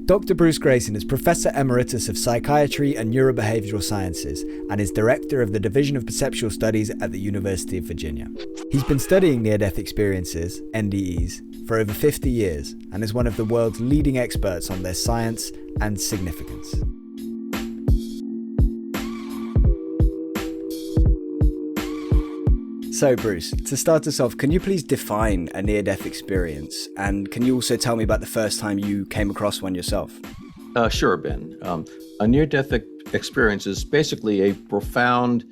Dr. Bruce Greyson is Professor Emeritus of Psychiatry and Neurobehavioral Sciences and is Director of the Division of Perceptual Studies at the University of Virginia. He's been studying near-death experiences, NDEs, for over 50 years and is one of the world's leading experts on their science and significance. So Bruce, to start us off, can you please define a near-death experience? And can you also tell me about the first time you came across one yourself? Sure, Ben. A near-death experience is basically a profound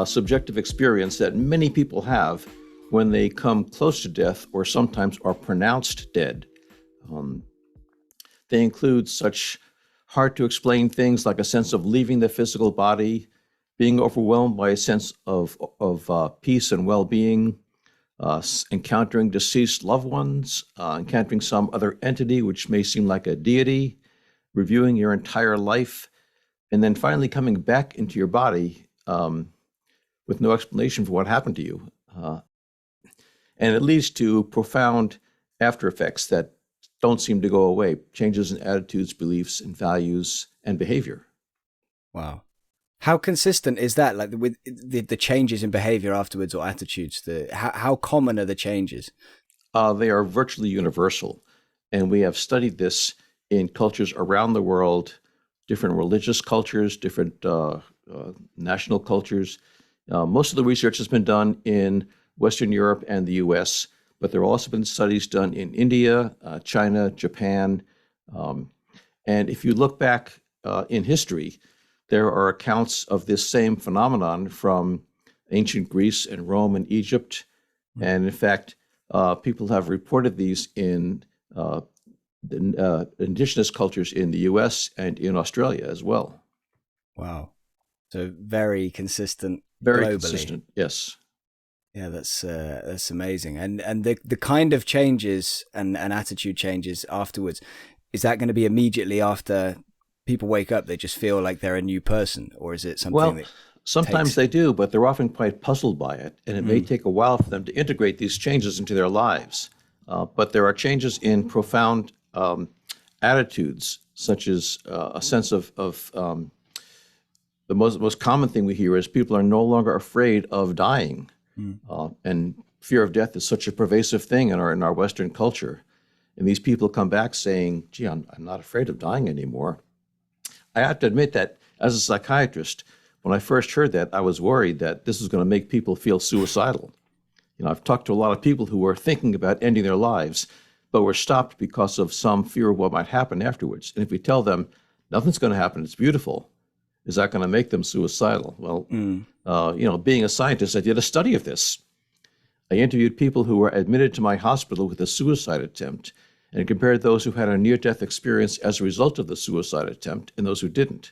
subjective experience that many people have when they come close to death or sometimes are pronounced dead. They include such hard-to-explain things like a sense of leaving the physical body, being overwhelmed by a sense of peace and well-being, encountering deceased loved ones, encountering some other entity which may seem like a deity, reviewing your entire life, and then finally coming back into your body with no explanation for what happened to you. And it leads to profound after effects that don't seem to go away, changes in attitudes, beliefs, and values, and behavior. Wow. How consistent is that, like with the changes in behavior afterwards or attitudes? How common are the changes? They are virtually universal. And we have studied this in cultures around the world, different religious cultures, different national cultures. Most of the research has been done in Western Europe and the US, but there have also been studies done in India, China, Japan. And if you look back in history, there are accounts of this same phenomenon from ancient Greece and Rome and Egypt. And in fact, people have reported these in the indigenous cultures in the US and in Australia as well. Wow. So very consistent Very globally. consistent, yes. Yeah, that's amazing. And the kind of changes and attitude changes afterwards, is that going to be immediately after people wake up, they just feel like they're a new person, or is it something that sometimes they do, but they're often quite puzzled by it, and it may take a while for them to integrate these changes into their lives. But there are changes in profound attitudes, such as a sense of the most common thing we hear is people are no longer afraid of dying, and fear of death is such a pervasive thing in our Western culture. And these people come back saying, "Gee, I'm not afraid of dying anymore." I have to admit that as a psychiatrist, when I first heard that, I was worried that this was going to make people feel suicidal. You know, I've talked to a lot of people who were thinking about ending their lives, but were stopped because of some fear of what might happen afterwards. And if we tell them nothing's going to happen, it's beautiful, is that going to make them suicidal? Well, being a scientist, I did a study of this. I interviewed people who were admitted to my hospital with a suicide attempt and compared those who had a near-death experience as a result of the suicide attempt and those who didn't.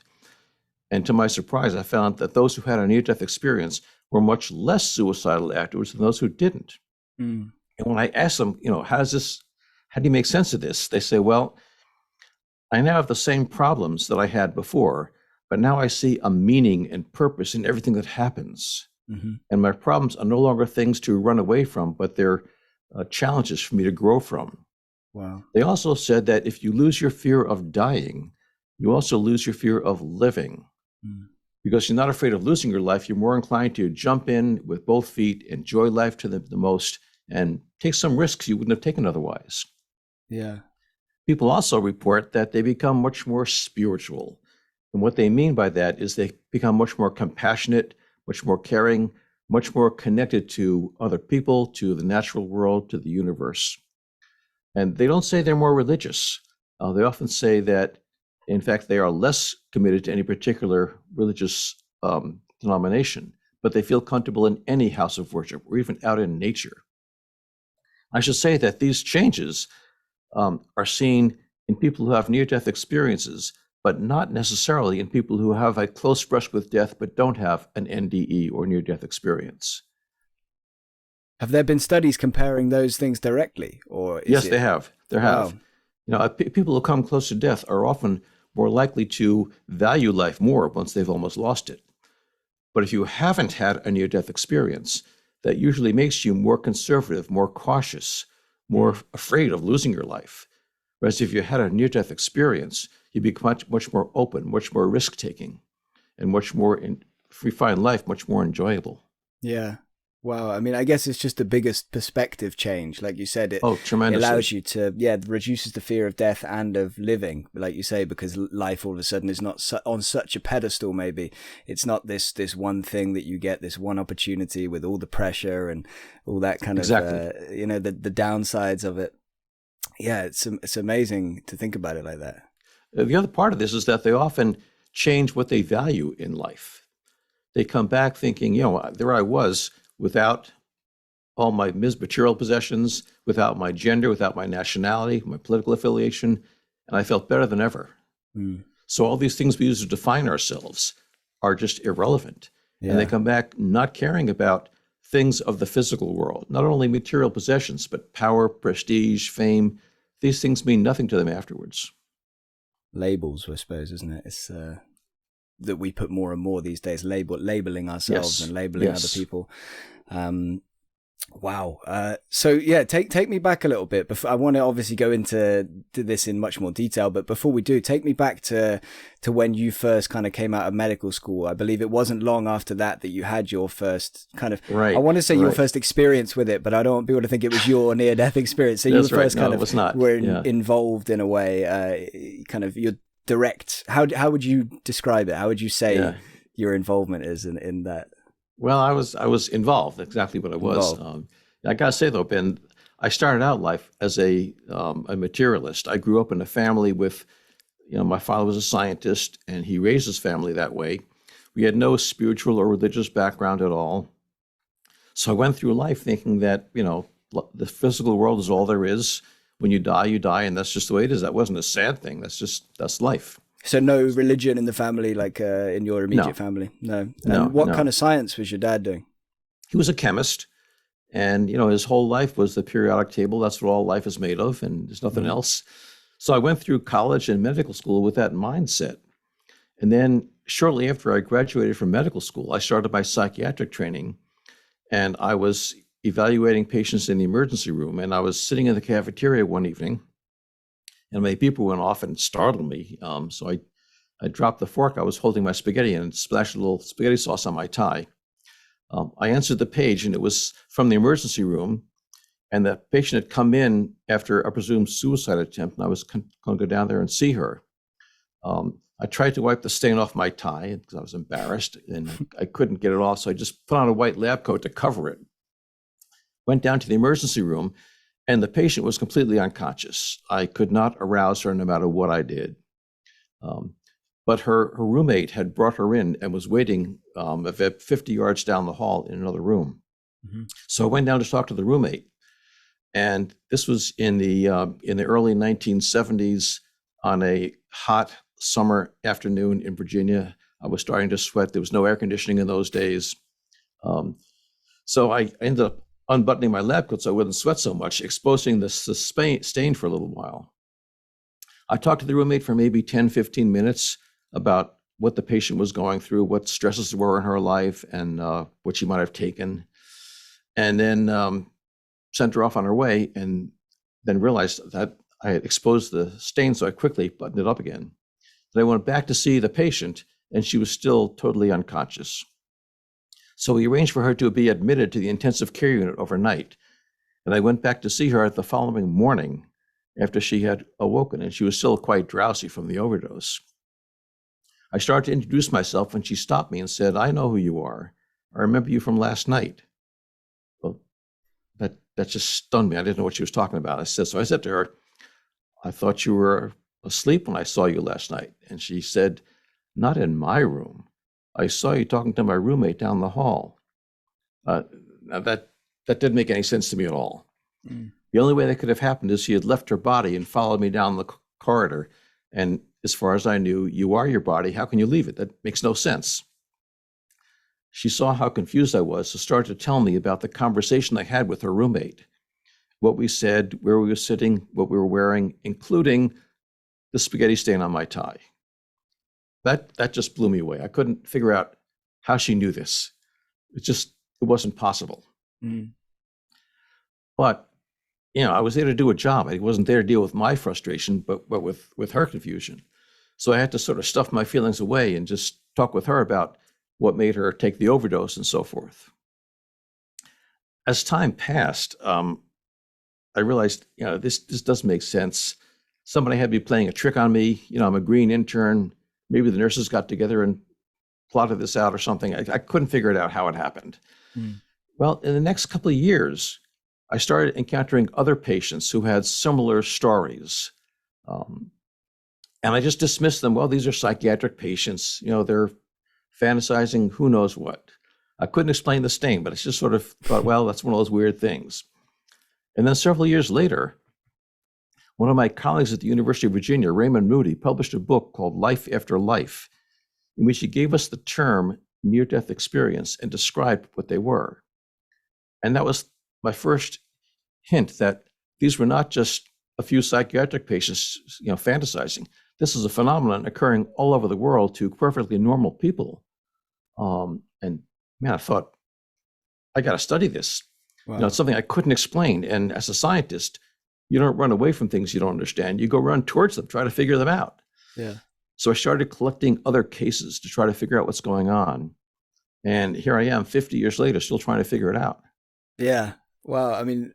And to my surprise, I found that those who had a near-death experience were much less suicidal afterwards than those who didn't. And when I asked them, how do you make sense of this? They say, well, I now have the same problems that I had before, but now I see a meaning and purpose in everything that happens. And my problems are no longer things to run away from, but they're challenges for me to grow from. Wow. They also said that if you lose your fear of dying, you also lose your fear of living. Because you're not afraid of losing your life, you're more inclined to jump in with both feet, enjoy life to the most, and take some risks you wouldn't have taken otherwise. Yeah. People also report that they become much more spiritual. And what they mean by that is they become much more compassionate, much more caring, much more connected to other people, to the natural world, to the universe. And they don't say they're more religious. They often say that, in fact, they are less committed to any particular religious denomination, but they feel comfortable in any house of worship or even out in nature. I should say that these changes are seen in people who have near-death experiences, but not necessarily in people who have a close brush with death but don't have an NDE or near-death experience. Have there been studies comparing those things directly, or yes, they have. There have. Wow. People who come close to death are often more likely to value life more once they've almost lost it. But if you haven't had a near-death experience, that usually makes you more conservative, more cautious, more afraid of losing your life. Whereas if you had a near-death experience, you'd be much more open, much more risk-taking, and much more, we find life much more enjoyable. Yeah. Wow. I mean, I guess it's just the biggest perspective change. Like you said, it Tremendously. allows you to, reduces the fear of death and of living, like you say, because life all of a sudden is not on such a pedestal. Maybe it's not this one thing that you get, this one opportunity with all the pressure and all that kind of, the downsides of it. Yeah, it's amazing to think about it like that. The other part of this is that they often change what they value in life. They come back thinking, there I was without all my material possessions, without my gender, without my nationality, my political affiliation, and I felt better than ever. Mm. So all these things we use to define ourselves are just irrelevant. Yeah. And they come back not caring about things of the physical world, not only material possessions, but power, prestige, fame. These things mean nothing to them afterwards. Labels, I suppose, isn't it? It's that we put more and more these days, labeling ourselves and labeling other people. Wow. So yeah, take me back a little bit. Before, I want to obviously go into this in much more detail, but before we do, take me back to when you first kind of came out of medical school. I believe it wasn't long after that you had your first kind of, I want to say your first experience with it, but I don't want people to think it was your near-death experience. So you first were involved in a way, kind of your direct, how would you describe it? How would you say your involvement is in that? Well, I was involved, exactly what I was. I got to say, though, Ben, I started out life as a materialist. I grew up in a family with, my father was a scientist, and he raised his family that way. We had no spiritual or religious background at all. So I went through life thinking that, the physical world is all there is. When you die, and that's just the way it is. That wasn't a sad thing. That's life. So no religion in the family, like in your immediate family? No. And what kind of science was your dad doing? He was a chemist. And, his whole life was the periodic table. That's what all life is made of, and there's nothing else. So I went through college and medical school with that mindset. And then shortly after I graduated from medical school, I started my psychiatric training. And I was evaluating patients in the emergency room. And I was sitting in the cafeteria one evening, and my beeper went off and startled me. So I dropped the fork I was holding my spaghetti in and splashed a little spaghetti sauce on my tie. I answered the page, and it was from the emergency room. And the patient had come in after a presumed suicide attempt, and I was going to go down there and see her. I tried to wipe the stain off my tie because I was embarrassed, and I couldn't get it off. So I just put on a white lab coat to cover it. Went down to the emergency room, and the patient was completely unconscious. I could not arouse her no matter what I did. But her roommate had brought her in and was waiting 50 yards down the hall in another room. Mm-hmm. So I went down to talk to the roommate. And this was in the early 1970s on a hot summer afternoon in Virginia. I was starting to sweat. There was no air conditioning in those days. So I ended up unbuttoning my lab coat so I wouldn't sweat so much, exposing the stain for a little while. I talked to the roommate for maybe 10, 15 minutes about what the patient was going through, what stresses were in her life, and what she might have taken. And then sent her off on her way, and then realized that I had exposed the stain, so I quickly buttoned it up again. Then I went back to see the patient, and she was still totally unconscious. So we arranged for her to be admitted to the intensive care unit overnight. And I went back to see her the following morning after she had awoken, and she was still quite drowsy from the overdose. I started to introduce myself, and she stopped me and said, "I know who you are. I remember you from last night." Well, that just stunned me. I didn't know what she was talking about. So I said to her, "I thought you were asleep when I saw you last night." And she said, "Not in my room. I saw you talking to my roommate down the hall." Now that didn't make any sense to me at all. Mm. The only way that could have happened is she had left her body and followed me down the corridor. And as far as I knew, you are your body. How can you leave it? That makes no sense. She saw how confused I was, so started to tell me about the conversation I had with her roommate, what we said, where we were sitting, what we were wearing, including the spaghetti stain on my tie. That just blew me away. I couldn't figure out how she knew this. It wasn't possible. Mm. But I was there to do a job. I wasn't there to deal with my frustration, but with her confusion. So I had to sort of stuff my feelings away and just talk with her about what made her take the overdose and so forth. As time passed, I realized, this doesn't make sense. Somebody had to be playing a trick on me. I'm a green intern. Maybe the nurses got together and plotted this out or something. I couldn't figure it out how it happened. Well, in the next couple of years, I started encountering other patients who had similar stories. And I just dismissed them. Well, these are psychiatric patients. They're fantasizing who knows what. I couldn't explain the stain, but I just sort of thought, well, that's one of those weird things. And then several years later, one of my colleagues at the University of Virginia, Raymond Moody, published a book called Life After Life, in which he gave us the term near-death experience and described what they were. And that was my first hint that these were not just a few psychiatric patients, fantasizing. This is a phenomenon occurring all over the world to perfectly normal people. And man, I thought, I got to study this. Wow. It's something I couldn't explain. And as a scientist, you don't run away from things you don't understand. You go run towards them, try to figure them out. Yeah. So I started collecting other cases to try to figure out what's going on. And here I am 50 years later, still trying to figure it out. Yeah. Wow. I mean,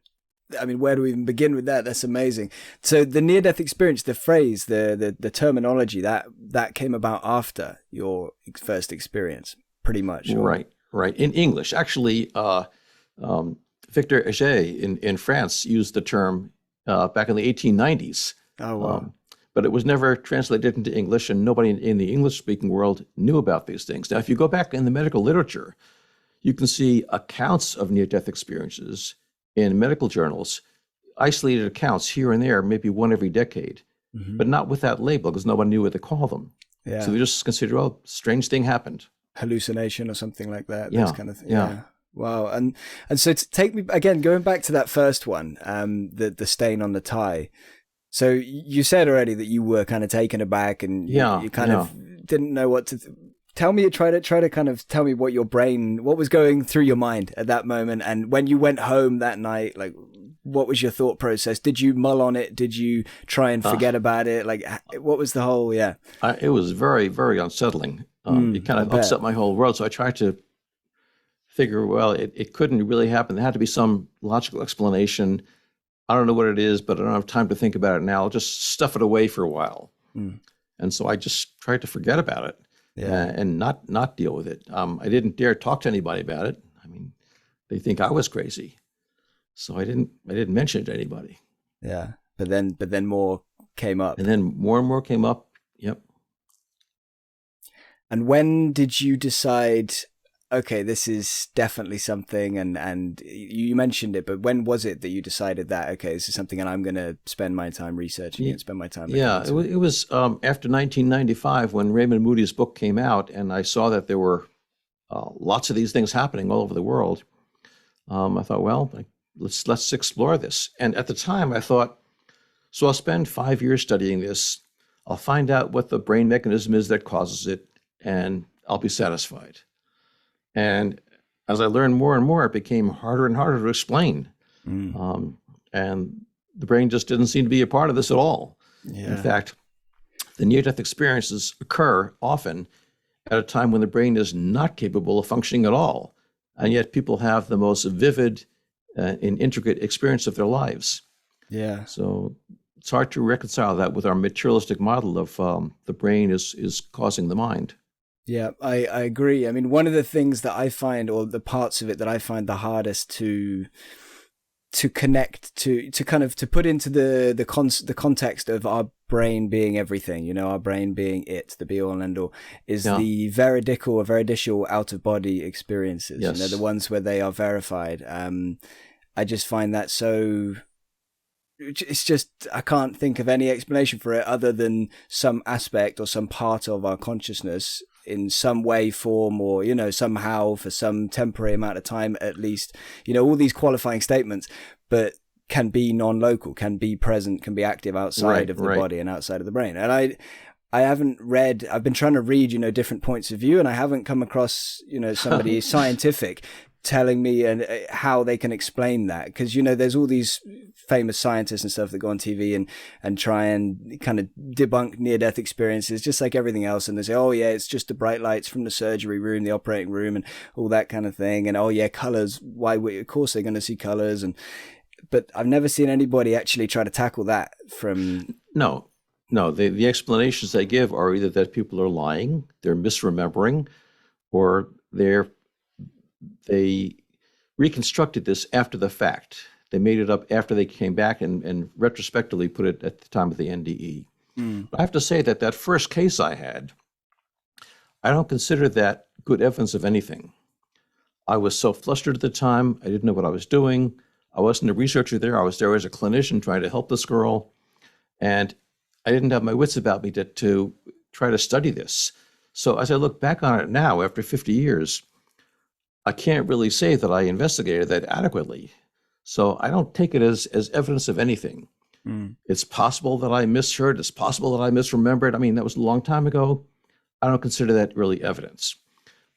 where do we even begin with that? That's amazing. So the near-death experience, the phrase, the terminology, that came about after your first experience, pretty much. Or... Right. In English, actually, Victor Heger in France used the term back in the 1890s. Oh, wow. But it was never translated into English, and nobody in the English-speaking world knew about these things. Now, if you go back in the medical literature, you can see accounts of near-death experiences in medical journals, isolated accounts here and there, maybe one every decade, but not with that label because nobody knew what to call them. Yeah. So they just considered, oh, strange thing happened. Hallucination or something like that. Yeah. This kind of thing. Yeah. Wow. And so to take me again, going back to that first one, the stain on the tie. So you said already that you were kind of taken aback and you kind of didn't know what to tell me. Try to kind of tell me what was going through your mind at that moment. And when you went home that night, like, what was your thought process? Did you mull on it? Did you try and forget about it? Like, what was the whole, it was very, very unsettling. It kind of upset my whole world. So I tried to figure, well, it couldn't really happen. There had to be some logical explanation. I don't know what it is, but I don't have time to think about it now. I'll just stuff it away for a while. And so I just tried to forget about it and not deal with it. I didn't dare talk to anybody about it. I mean, they think I was crazy. So I didn't mention it to anybody. Yeah. But then more came up. And then more and more came up. Yep. And when did you decide, okay, this is definitely something, and you mentioned it, but when was it that you decided that, okay, this is something and I'm going to spend my time researching and spend my time looking into it? It was after 1995 when Raymond Moody's book came out, and I saw that there were lots of these things happening all over the world. I thought, well, let's explore this. And at the time I thought, so I'll spend 5 years studying this. I'll find out what the brain mechanism is that causes it, and I'll be satisfied. And as I learned more and more, it became harder and harder to explain. And the brain just didn't seem to be a part of this at all. Yeah. In fact, the near-death experiences occur often at a time when the brain is not capable of functioning at all. And yet people have the most vivid and intricate experience of their lives. Yeah. So it's hard to reconcile that with our materialistic model of the brain is causing the mind. Yeah, I agree. I mean, one of the things that I find, or the parts of it that I find the hardest to connect to kind of to put into the context of our brain being everything, our brain being it, the be all and end all, is the veridical or veridical out of body experiences. Yes. The ones where they are verified. I just find that so. It's just, I can't think of any explanation for it other than some aspect or some part of our consciousness in some way, form, or, somehow for some temporary amount of time, at least, all these qualifying statements, but can be non-local, can be present, can be active outside of the body and outside of the brain. And I've been trying to read, different points of view, and I haven't come across, somebody scientific telling me and how they can explain that, because there's all these famous scientists and stuff that go on TV and try and kind of debunk near-death experiences, just like everything else, and they say, oh yeah, it's just the bright lights from the surgery room, the operating room, and all that kind of thing, and oh yeah, colors, of course they're going to see colors, but I've never seen anybody actually try to tackle that from... No, the explanations they give are either that people are lying, they're misremembering, or they reconstructed this after the fact. They made it up after they came back and retrospectively put it at the time of the NDE. But I have to say that first case I had, I don't consider that good evidence of anything. I was so flustered at the time. I didn't know what I was doing. I wasn't a researcher there. I was there as a clinician trying to help this girl. And I didn't have my wits about me to try to study this. So as I look back on it now, after 50 years, I can't really say that I investigated that adequately. So I don't take it as evidence of anything. It's possible that I misheard. It's possible that I misremembered. I mean, that was a long time ago. I don't consider that really evidence.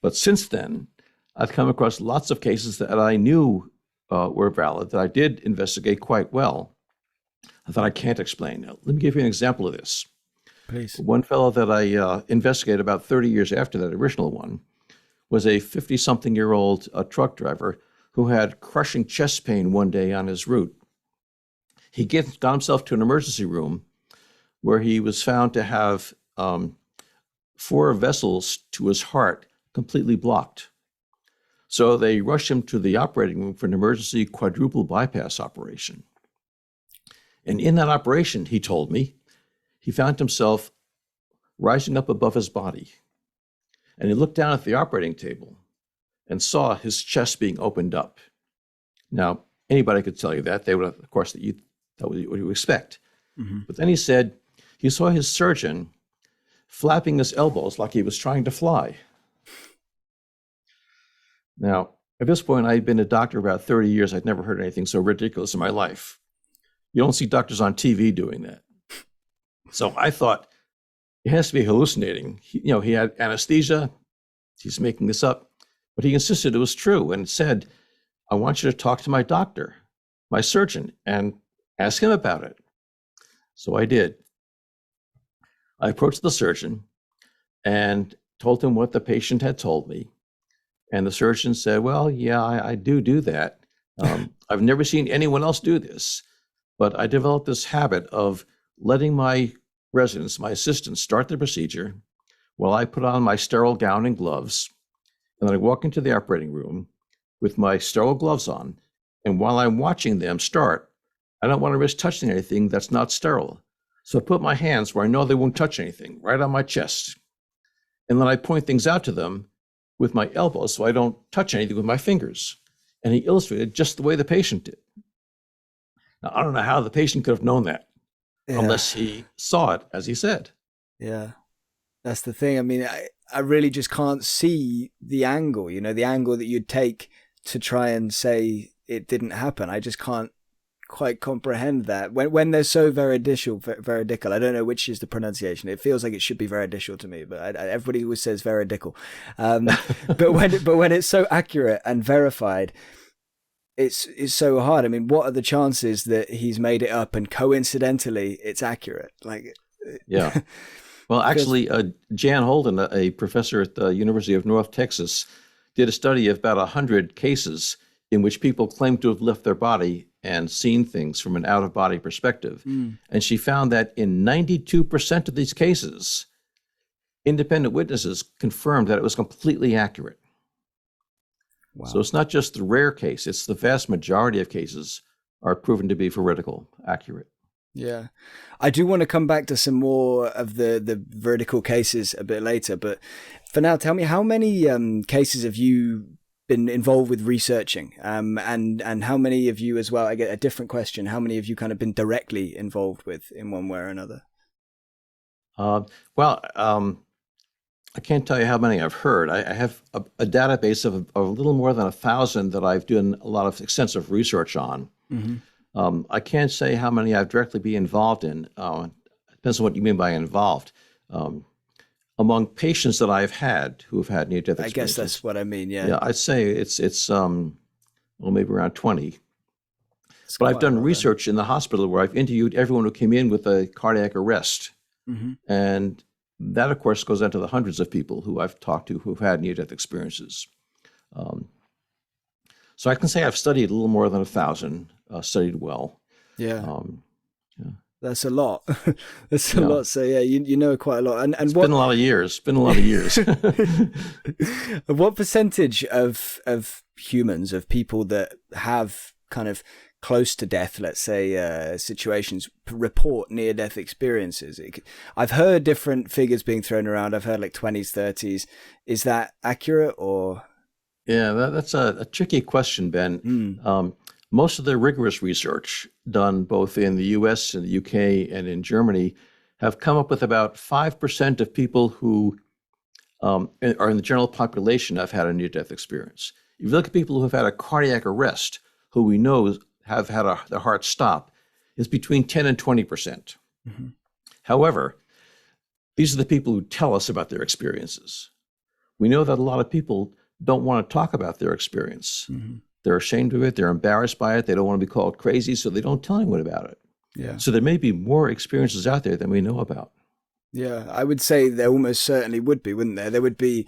But since then, I've come across lots of cases that I knew were valid, that I did investigate quite well, that I can't explain. Now, let me give you an example of this. Please. One fellow that I investigated about 30 years after that original one was a 50-something-year-old truck driver who had crushing chest pain one day on his route. He got himself to an emergency room where he was found to have 4 vessels to his heart completely blocked. So they rushed him to the operating room for an emergency quadruple bypass operation. And in that operation, he told me, he found himself rising up above his body. And he looked down at the operating table and saw his chest being opened up. Now, anybody could tell you that. They would, of course, that was what you expect. But then he said he saw his surgeon flapping his elbows like he was trying to fly. Now, at this point, I'd been a doctor about 30 years. I'd never heard anything so ridiculous in my life. You don't see doctors on TV doing that. So I thought, it has to be hallucinating. He had anesthesia. He's making this up. But he insisted it was true and said, I want you to talk to my doctor, my surgeon, and ask him about it. So I did. I approached the surgeon and told him what the patient had told me. And the surgeon said, well, yeah, I do that. I've never seen anyone else do this, but I developed this habit of letting my residents, my assistants, start the procedure while I put on my sterile gown and gloves. And then I walk into the operating room with my sterile gloves on. And while I'm watching them start, I don't want to risk touching anything that's not sterile. So I put my hands where I know they won't touch anything, right on my chest. And then I point things out to them with my elbows so I don't touch anything with my fingers. And he illustrated just the way the patient did. Now, I don't know how the patient could have known that unless he saw it, as he said. Yeah, that's the thing. I mean, I really just can't see the angle, the angle that you'd take to try and say it didn't happen. I just can't quite comprehend that. When they're so veridical, I don't know which is the pronunciation. It feels like it should be veridical to me, but everybody always says veridical. But when it's so accurate and verified, it's so hard. I mean, what are the chances that he's made it up and coincidentally it's accurate? Yeah. Well, actually, Jan Holden, a professor at the University of North Texas, did a study of about 100 cases in which people claimed to have left their body and seen things from an out-of-body perspective. And she found that in 92% of these cases, independent witnesses confirmed that it was completely accurate. Wow. So it's not just the rare case, it's the vast majority of cases are proven to be veridical, accurate. Yeah. I do want to come back to some more of the veridical cases a bit later, but for now, tell me, how many cases have you been involved with researching? And how many of you as well, I get a different question, how many of you kind of been directly involved with in one way or another? I can't tell you how many I've heard. I have a database of a little more than 1,000 that I've done a lot of extensive research on. I can't say how many I've directly been involved in. It depends on what you mean by involved. among patients that I've had who have had near-death experiences. I guess that's what I mean, yeah. Yeah, I'd say it's maybe around 20. But I've done research in the hospital where I've interviewed everyone who came in with a cardiac arrest. Mm-hmm. And that, of course, goes into the hundreds of people who I've talked to who've had near-death experiences. So I can say I've studied a little more than 1,000, studied well. Yeah. That's a lot. That's a lot. So yeah, you know quite a lot. And it's been a lot of years. What percentage of humans, of people that have kind of close to death, let's say, situations, report near-death experiences? I've heard different figures being thrown around. I've heard like 20s, 30s. Is that accurate or? Yeah, that's a tricky question, Ben. Most of the rigorous research done both in the US and the UK and in Germany have come up with about 5% of people who are in the general population have had a near-death experience. If you look at people who have had a cardiac arrest, who we know have had their heart stop, it's between 10 and 20%. Mm-hmm. However, these are the people who tell us about their experiences. We know that a lot of people don't want to talk about their experience. Mm-hmm. They're ashamed of it. They're embarrassed by it. They don't want to be called crazy, so they don't tell anyone about it. Yeah. So there may be more experiences out there than we know about. Yeah, I would say there almost certainly would be, wouldn't there? There would be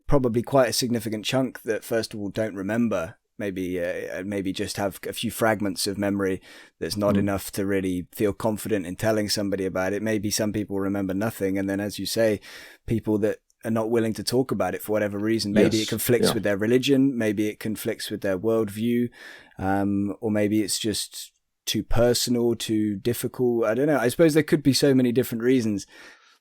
probably quite a significant chunk that, first of all, don't remember. Maybe just have a few fragments of memory that's not enough to really feel confident in telling somebody about it. Maybe some people remember nothing. And then, as you say, people that are not willing to talk about it for whatever reason. Maybe it conflicts with their religion. Maybe it conflicts with their worldview. Or maybe it's just too personal, too difficult. I don't know. I suppose there could be so many different reasons.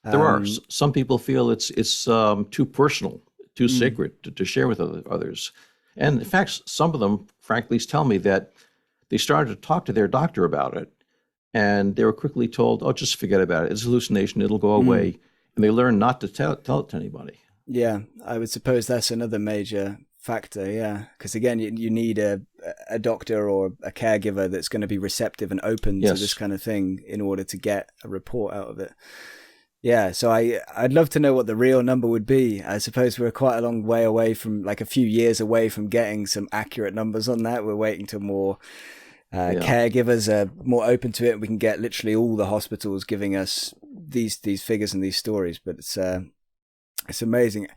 There are. Some people feel it's too personal, too sacred to share with others. And in fact, some of them, frankly, tell me that they started to talk to their doctor about it, and they were quickly told, "Oh, just forget about it. It's a hallucination. It'll go away." And they learn not to tell it to anybody. Yeah, I would suppose that's another major factor. Yeah, because again, you need a doctor or a caregiver that's going to be receptive and open to this kind of thing in order to get a report out of it. Yeah, so I'd love to know what the real number would be. I suppose we're quite a long way away from, like a few years away from getting some accurate numbers on that. We're waiting till more caregivers are more open to it. We can get literally all the hospitals giving us these figures and these stories, but it's amazing.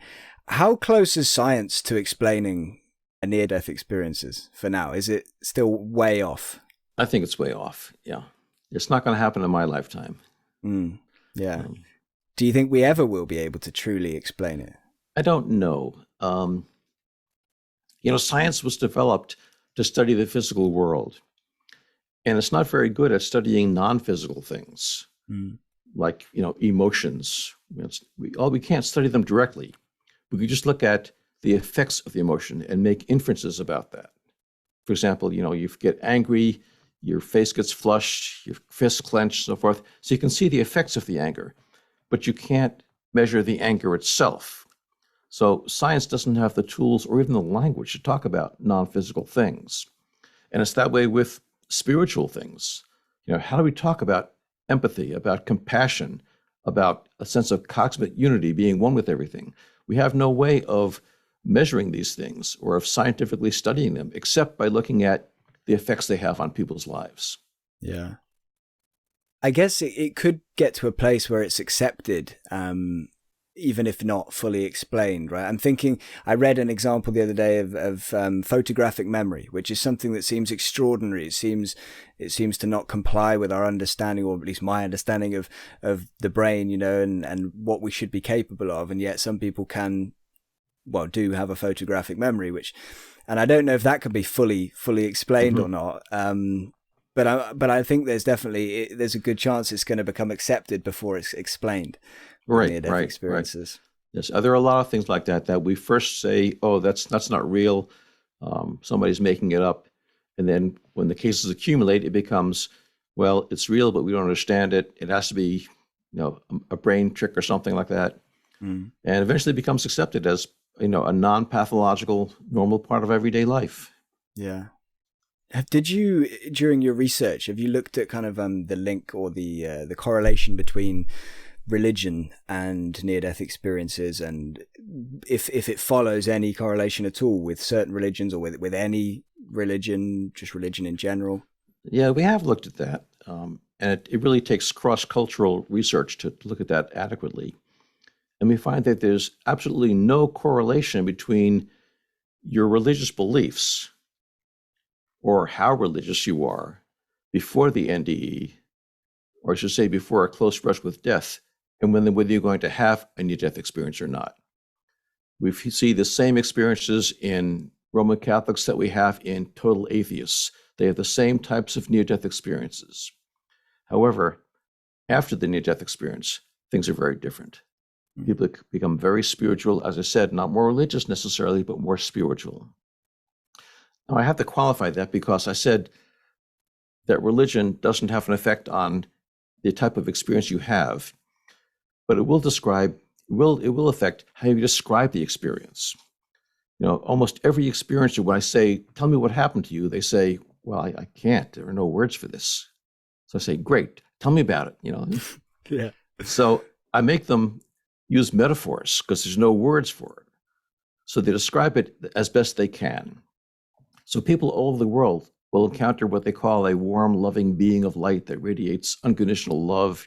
How close is science to explaining a near-death experiences for now? Is it still way off? I think it's way off. Yeah, it's not going to happen in my lifetime. Yeah. Do you think we ever will be able to truly explain it? I don't know. Science was developed to study the physical world, and it's not very good at studying non-physical things, like emotions. We can't study them directly. We can just look at the effects of the emotion and make inferences about that. For example, you get angry, your face gets flushed, your fists clench, so forth. So you can see the effects of the anger, but you can't measure the anger itself. So science doesn't have the tools or even the language to talk about non-physical things. And it's that way with spiritual things. How do we talk about empathy, about compassion, about a sense of cosmic unity, being one with everything? We have no way of measuring these things or of scientifically studying them, except by looking at the effects they have on people's lives. Yeah. I guess it could get to a place where it's accepted, even if not fully explained, right? I'm thinking, I read an example the other day of photographic memory, which is something that seems extraordinary. It seems to not comply with our understanding, or at least my understanding of the brain, and what we should be capable of. And yet some people do have a photographic memory, and I don't know if that can be fully explained or not. But I think there's a good chance it's going to become accepted before it's explained. Right. Experiences. Yes, there are a lot of things like that we first say, "Oh, that's not real. Somebody's making it up," and then when the cases accumulate, it becomes, well, it's real, but we don't understand it. It has to be, a brain trick or something like that, and eventually becomes accepted as a non-pathological, normal part of everyday life. Yeah. Did you, during your research, have you looked at kind of the link or the correlation between religion and near-death experiences, and if it follows any correlation at all with certain religions or with any religion, just religion in general? Yeah, we have looked at that. And it really takes cross-cultural research to look at that adequately. And we find that there's absolutely no correlation between your religious beliefs or how religious you are before the NDE, or I should say before a close brush with death, and whether you're going to have a near-death experience or not. We see the same experiences in Roman Catholics that we have in total atheists. They have the same types of near-death experiences. However, after the near-death experience, things are very different. People become very spiritual, as I said, not more religious necessarily, but more spiritual. Now, I have to qualify that because I said that religion doesn't have an effect on the type of experience you have, but it will affect how you describe the experience. Almost every experiencer, when I say, tell me what happened to you, they say, well, I can't. There are no words for this. So I say, great, tell me about it. Yeah. So I make them use metaphors because there's no words for it. So they describe it as best they can. So people all over the world will encounter what they call a warm, loving being of light that radiates unconditional love.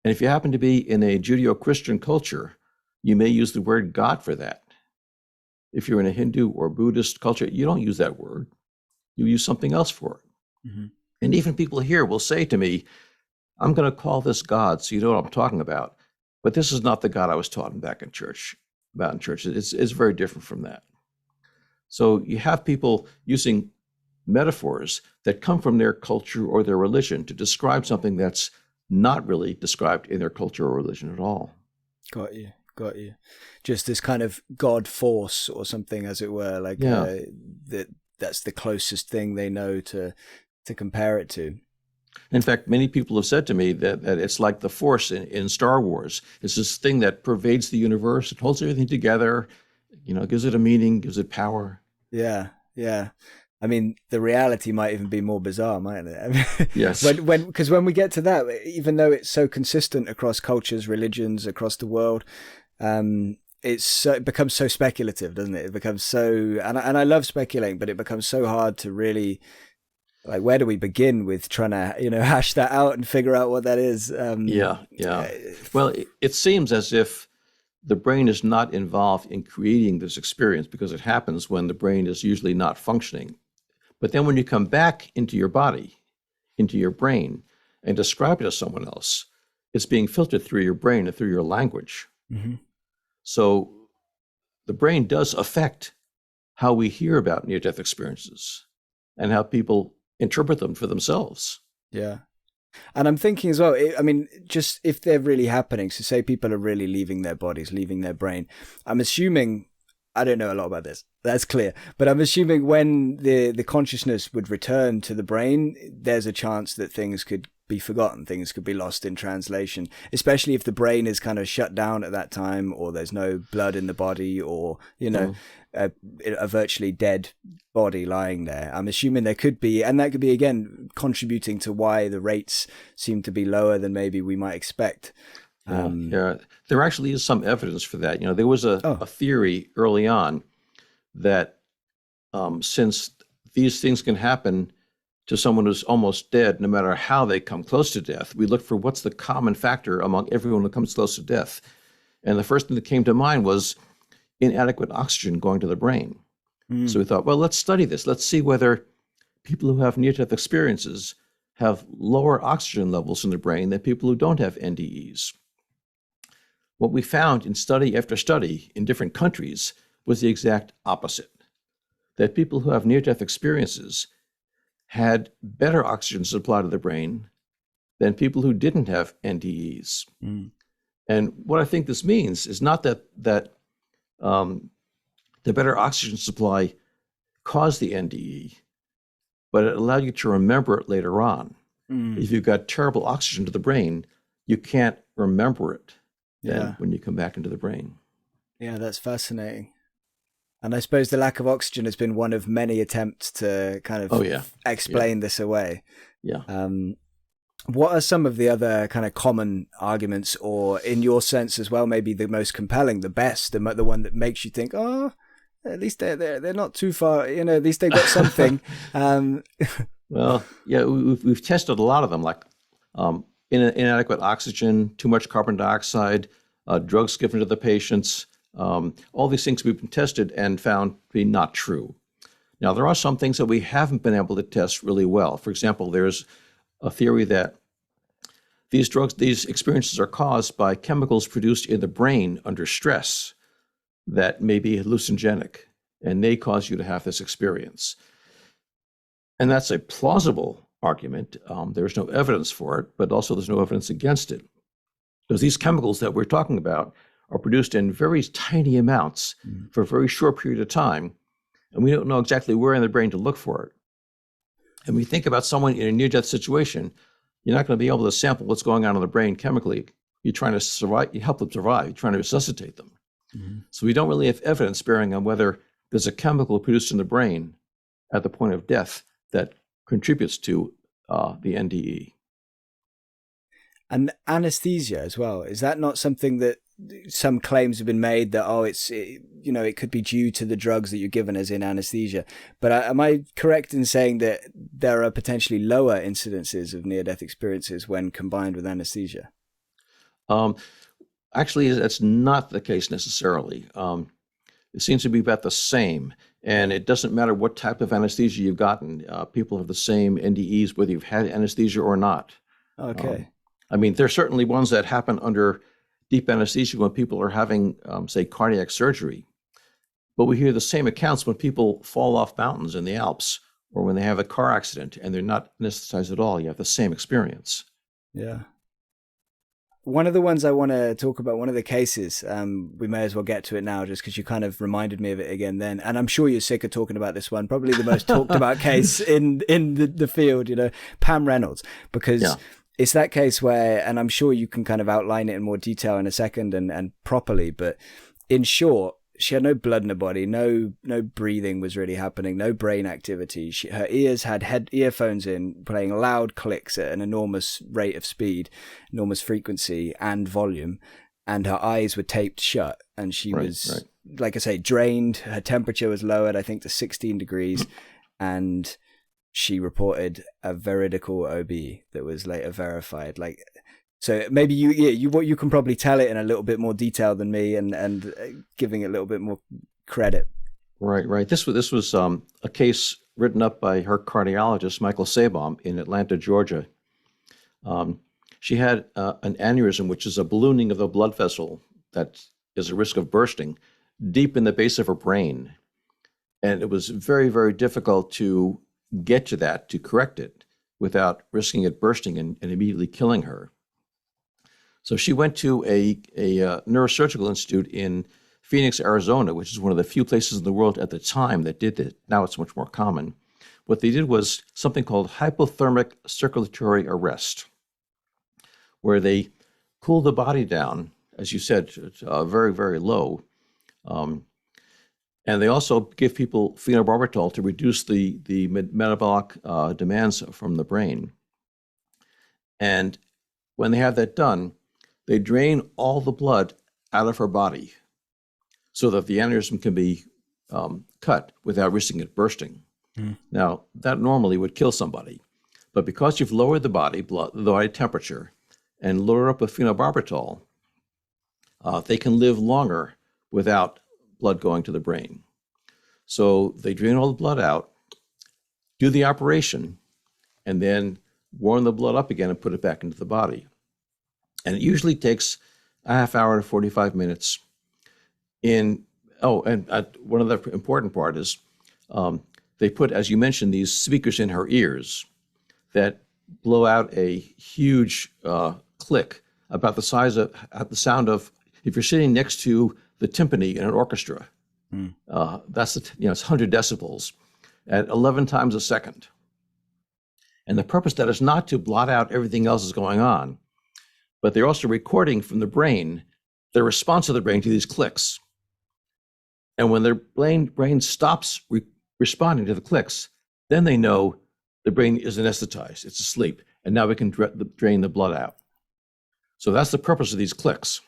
And if you happen to be in a Judeo-Christian culture, you may use the word God for that. If you're in a Hindu or Buddhist culture, you don't use that word. You use something else for it. Mm-hmm. And even people here will say to me, I'm going to call this God so you know what I'm talking about. But this is not the God I was taught about in church. It's very different from that. So you have people using metaphors that come from their culture or their religion to describe something that's not really described in their culture or religion at all. Got you. Just this kind of God force or something, as it were, like that's the closest thing they know to compare it to. In fact, many people have said to me that it's like the Force in Star Wars. It's this thing that pervades the universe. It holds everything together, gives it a meaning, gives it power. Yeah. I mean, the reality might even be more bizarre, mightn't it? I mean, yes. Because when we get to that, even though it's so consistent across cultures, religions, across the world, it becomes so speculative, doesn't it? It becomes so, and I love speculating, but it becomes so hard to really, like, where do we begin with trying to, hash that out and figure out what that is? Yeah. Well, it seems as if the brain is not involved in creating this experience because it happens when the brain is usually not functioning. But then when you come back into your body, into your brain, and describe it to someone else, it's being filtered through your brain and through your language. Mm-hmm. So the brain does affect how we hear about near-death experiences and how people interpret them for themselves. Yeah. And I'm thinking as well, I mean, just if they're really happening, so say people are really leaving their bodies, leaving their brain, I'm assuming, I don't know a lot about this, that's clear, but I'm assuming when the consciousness would return to the brain, there's a chance that things could be forgotten, things could be lost in translation, especially if the brain is kind of shut down at that time, or there's no blood in the body, or, a virtually dead body lying there. I'm assuming there could be, and that could be, again, contributing to why the rates seem to be lower than maybe we might expect. Yeah, there actually is some evidence for that. There was a theory early on that since these things can happen to someone who's almost dead, no matter how they come close to death, we look for what's the common factor among everyone who comes close to death. And the first thing that came to mind was inadequate oxygen going to the brain. So we thought, well, let's study this. Let's see whether people who have near-death experiences have lower oxygen levels in the brain than people who don't have NDEs. What we found in study after study in different countries was the exact opposite, that people who have near-death experiences had better oxygen supply to the brain than people who didn't have NDEs. And what I think this means is not that the better oxygen supply caused the NDE, but it allowed you to remember it later on. If you've got terrible oxygen to the brain, you can't remember it then when you come back into the brain. Yeah, that's fascinating. And I suppose the lack of oxygen has been one of many attempts to kind of explain this away. Yeah. What are some of the other kind of common arguments, or in your sense as well, maybe the most compelling, the best, the one that makes you think, oh, at least they're not too far, at least they've got something. Well, yeah, we've tested a lot of them, like inadequate oxygen, too much carbon dioxide, drugs given to the patients. All these things we've been tested and found to be not true. Now, there are some things that we haven't been able to test really well. For example, there's a theory that these experiences are caused by chemicals produced in the brain under stress that may be hallucinogenic, and they cause you to have this experience. And that's a plausible argument. There's no evidence for it, but also there's no evidence against it. Because these chemicals that we're talking about are produced in very tiny amounts for a very short period of time, and we don't know exactly where in the brain to look for it. And when you think about someone in a near-death situation, you're not going to be able to sample what's going on in the brain chemically. You're trying to survive, you help them survive, you're trying to resuscitate them. So we don't really have evidence bearing on whether there's a chemical produced in the brain at the point of death that contributes to the NDE. And anesthesia as well. Is that not something that some claims have been made that, it could be due to the drugs that you're given as in anesthesia? But am I correct in saying that there are potentially lower incidences of near-death experiences when combined with anesthesia? Actually, that's not the case necessarily. It seems to be about the same. And it doesn't matter what type of anesthesia you've gotten. People have the same NDEs, whether you've had anesthesia or not. Okay. There's certainly ones that happen under deep anesthesia when people are having, say, cardiac surgery. But we hear the same accounts when people fall off mountains in the Alps or when they have a car accident and they're not anesthetized at all. You have the same experience. Yeah. One of the ones I want to talk about, one of the cases, we may as well get to it now just because you kind of reminded me of it again then. And I'm sure you're sick of talking about this one, probably the most talked about case in the field, Pam Reynolds, because it's that case where, and I'm sure you can kind of outline it in more detail in a second and properly, but in short, she had no blood in her body, no breathing was really happening, no brain activity. Her ears had earphones in, playing loud clicks at an enormous rate of speed, enormous frequency and volume, and her eyes were taped shut. And she was, like I say, drained. Her temperature was lowered, I think, to 16 degrees, and she reported a Veridical OBE that was later verified. So maybe you can probably tell it in a little bit more detail than me, and giving it a little bit more credit. Right. This was a case written up by her cardiologist, Michael Sabom, in Atlanta, Georgia. She had an aneurysm, which is a ballooning of the blood vessel that is a risk of bursting deep in the base of her brain. And it was very, very difficult to get to that, to correct it, without risking it bursting and immediately killing her. So she went to a neurosurgical institute in Phoenix, Arizona, which is one of the few places in the world at the time that did it. Now it's much more common. What they did was something called hypothermic circulatory arrest, where they cool the body down, as you said, very, very low. And they also give people phenobarbital to reduce the metabolic demands from the brain. And when they have that done, they drain all the blood out of her body so that the aneurysm can be cut without risking it bursting. Now, that normally would kill somebody. But because you've lowered the body temperature and lowered up with phenobarbital, they can live longer without blood going to the brain. So they drain all the blood out, do the operation, and then warm the blood up again and put it back into the body. And it usually takes a half hour to 45 minutes. One of the important part is they put, as you mentioned, these speakers in her ears that blow out a huge click about the size of the sound of, if you're sitting next to the timpani in an orchestra, it's 100 decibels at 11 times a second. And the purpose of that is not to blot out everything else that's going on, but they're also recording from the brain the response of the brain to these clicks. And when their brain stops responding to the clicks, then they know the brain is anesthetized, it's asleep, and now we can drain the blood out. So that's the purpose of these clicks.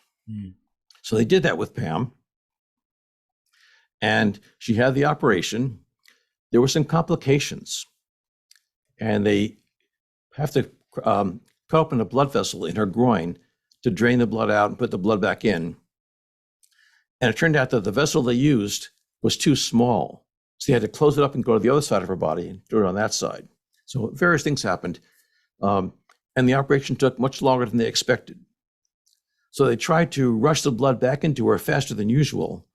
So they did that with Pam, and she had the operation. There were some complications, and they have to cut open a blood vessel in her groin to drain the blood out and put the blood back in. And it turned out that the vessel they used was too small. So they had to close it up and go to the other side of her body and do it on that side. So various things happened. And the operation took much longer than they expected. So they tried to rush the blood back into her faster than usual,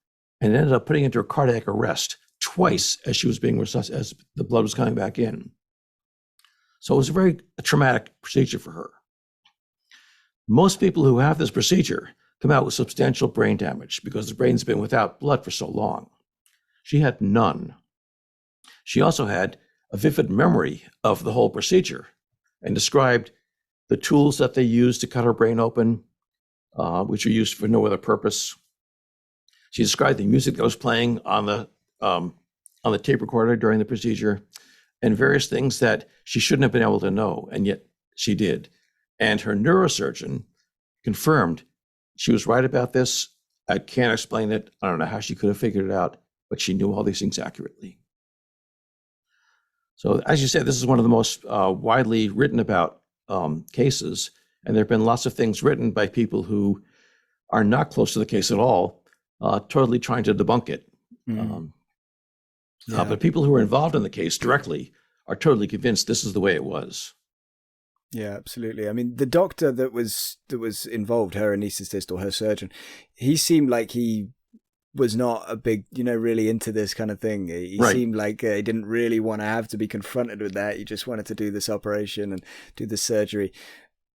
and ended up putting her into a cardiac arrest twice as she was being resuscitated, as the blood was coming back in. So it was a very traumatic procedure for her. Most people who have this procedure come out with substantial brain damage because the brain's been without blood for so long. She had none. She also had a vivid memory of the whole procedure and described the tools that they used to cut her brain open, which were used for no other purpose. She described the music that was playing on the tape recorder during the procedure, and various things that she shouldn't have been able to know, and yet she did. And her neurosurgeon confirmed she was right about this. I can't explain it. I don't know how she could have figured it out, but she knew all these things accurately. So as you said, this is one of the most widely written about cases, and there have been lots of things written by people who are not close to the case at all, totally trying to debunk it. But people who are involved in the case directly are totally convinced this is the way it was. Yeah, absolutely. I mean, the doctor that was involved, her anesthetist or her surgeon, he seemed like he was not a big, really into this kind of thing. He seemed like he didn't really want to have to be confronted with that. He just wanted to do this operation and do the surgery.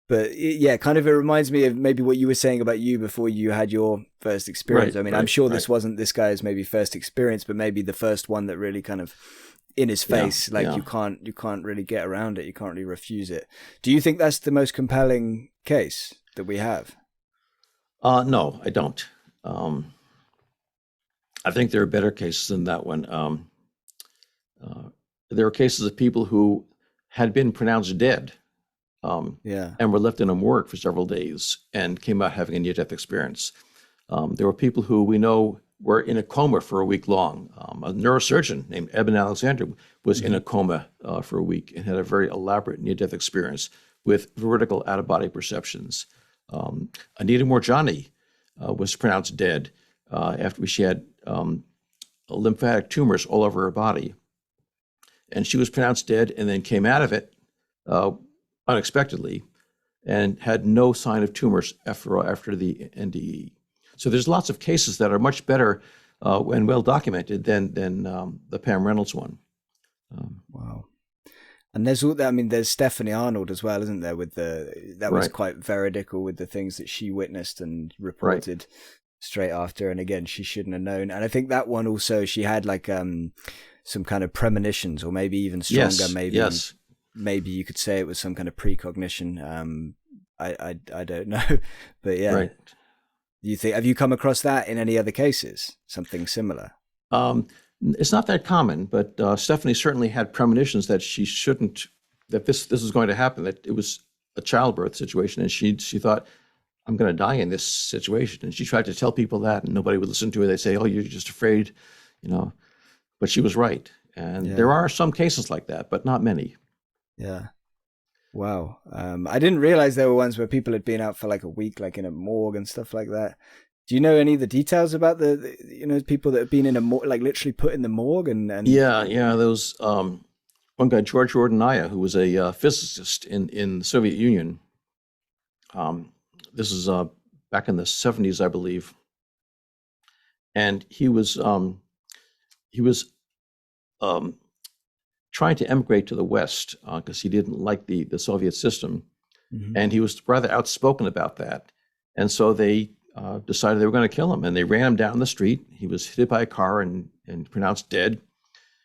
But it reminds me of maybe what you were saying about you before you had your first experience. I'm sure this wasn't this guy's maybe first experience, but maybe the first one that really kind of in his face, you can't really get around it. You can't really refuse it. Do you think that's the most compelling case that we have? No, I don't. I think there are better cases than that one. There are cases of people who had been pronounced dead and were left in a morgue for several days and came out having a near-death experience. There were people who we know were in a coma for a week long. A neurosurgeon named Eben Alexander was in a coma for a week and had a very elaborate near-death experience with veridical out-of-body perceptions. Anita Morjani was pronounced dead after she had lymphatic tumors all over her body. And she was pronounced dead and then came out of it unexpectedly and had no sign of tumors after the NDE. So there's lots of cases that are much better and well documented than the Pam Reynolds one. Wow. And there's Stephanie Arnold as well, isn't there? With that was quite veridical with the things that she witnessed and reported straight after. And again, she shouldn't have known. And I think that one also, she had like some kind of premonitions, or maybe even stronger. Maybe you could say it was some kind of precognition. I don't know, but yeah. Right. Have you come across that in any other cases? Something similar? It's not that common, but Stephanie certainly had premonitions that she shouldn't, that this is going to happen, that it was a childbirth situation, and she thought, I'm going to die in this situation. And she tried to tell people that, and nobody would listen to her. They'd say, oh, you're just afraid, but she was right. And there are some cases like that, but not many. Yeah. Wow. I didn't realize there were ones where people had been out for like a week, like in a morgue and stuff like that. Do you know any of the details about the people that have been in a morgue, like literally put in the morgue? And Yeah. There was one guy, George Ordonaya, who was a physicist in the Soviet Union. This is back in the 70s, I believe. And he was trying to emigrate to the West because he didn't like the Soviet system. Mm-hmm. And he was rather outspoken about that. And so they decided they were going to kill him, and they ran him down the street. He was hit by a car and pronounced dead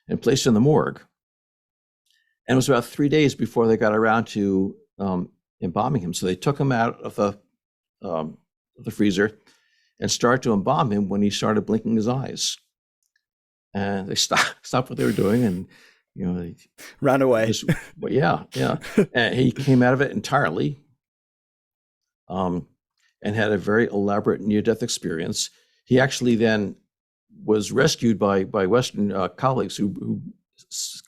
and placed in the morgue. And it was about 3 days before they got around to embalming him. So they took him out of the freezer and started to embalm him when he started blinking his eyes. And they stopped what they were doing, and Ran away. Well, yeah. And he came out of it entirely, and had a very elaborate near-death experience. He actually then was rescued by Western colleagues who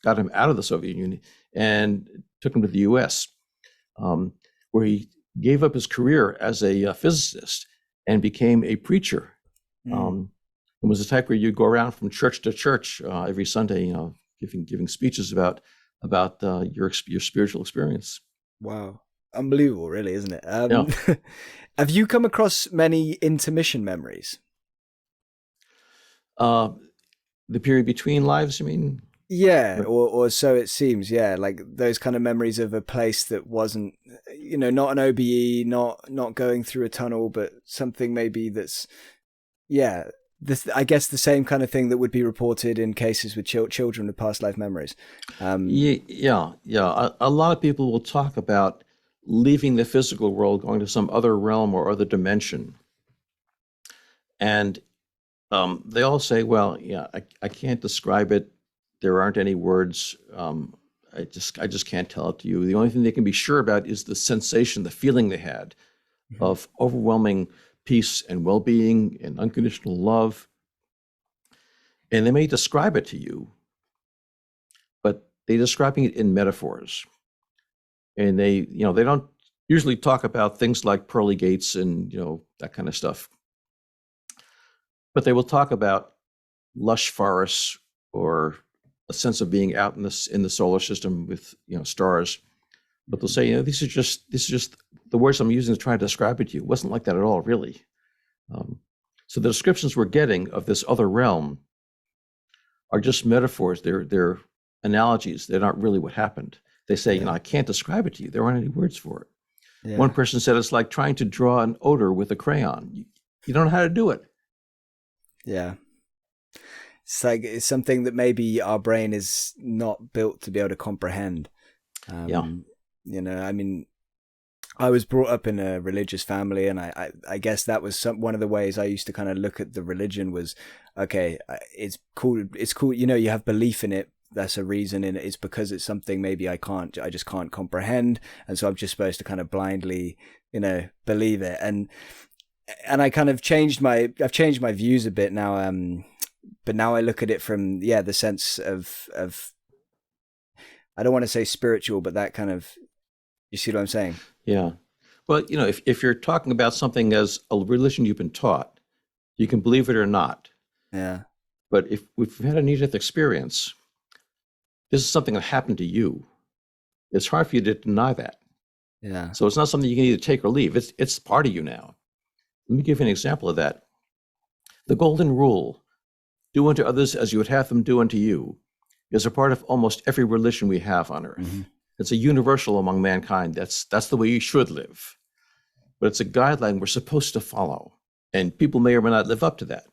got him out of the Soviet Union and took him to the U.S., where he gave up his career as a physicist and became a preacher. It was the type where you go around from church to church every Sunday, giving speeches about your spiritual experience. Wow, unbelievable, really, isn't it? Yeah. Have you come across many intermission memories? The period between lives, you mean? Yeah, or so it seems. Yeah, like those kind of memories of a place that wasn't, not an OBE, not going through a tunnel, but something maybe that's, yeah. I guess the same kind of thing that would be reported in cases with children with past life memories. Yeah. A lot of people will talk about leaving the physical world, going to some other realm or other dimension. And they all say, well, yeah, I can't describe it. There aren't any words. I just can't tell it to you. The only thing they can be sure about is the sensation, the feeling they had of overwhelming peace and well-being and unconditional love. And they may describe it to you, but they're describing it in metaphors. And they don't usually talk about things like pearly gates and, that kind of stuff. But they will talk about lush forests or a sense of being out in the solar system with, stars. But they'll say, this is just the words I'm using to try to describe it to you. It wasn't like that at all, really. So the descriptions we're getting of this other realm are just metaphors. They're analogies. They're not really what happened. They say, I can't describe it to you. There aren't any words for it. Yeah. One person said it's like trying to draw an odor with a crayon. You don't know how to do it. Yeah. It's something that maybe our brain is not built to be able to comprehend. I was brought up in a religious family, and I guess that was one of the ways I used to kind of look at the religion was, okay, it's cool. You have belief in it. That's a reason in it. It's because it's something maybe I just can't comprehend. And so I'm just supposed to kind of blindly, believe it. And I kind of I've changed my views a bit now. But now I look at it from, the sense of, I don't want to say spiritual, but that kind of, you see what I'm saying? Yeah. Well, if you're talking about something as a religion you've been taught, you can believe it or not. Yeah. But if we've had a near-death experience, this is something that happened to you. It's hard for you to deny that. Yeah. So it's not something you can either take or leave. It's part of you now. Let me give you an example of that. The golden rule, do unto others as you would have them do unto you, is a part of almost every religion we have on earth. Mm-hmm. It's a universal among mankind. That's the way you should live. But it's a guideline we're supposed to follow. And people may or may not live up to that.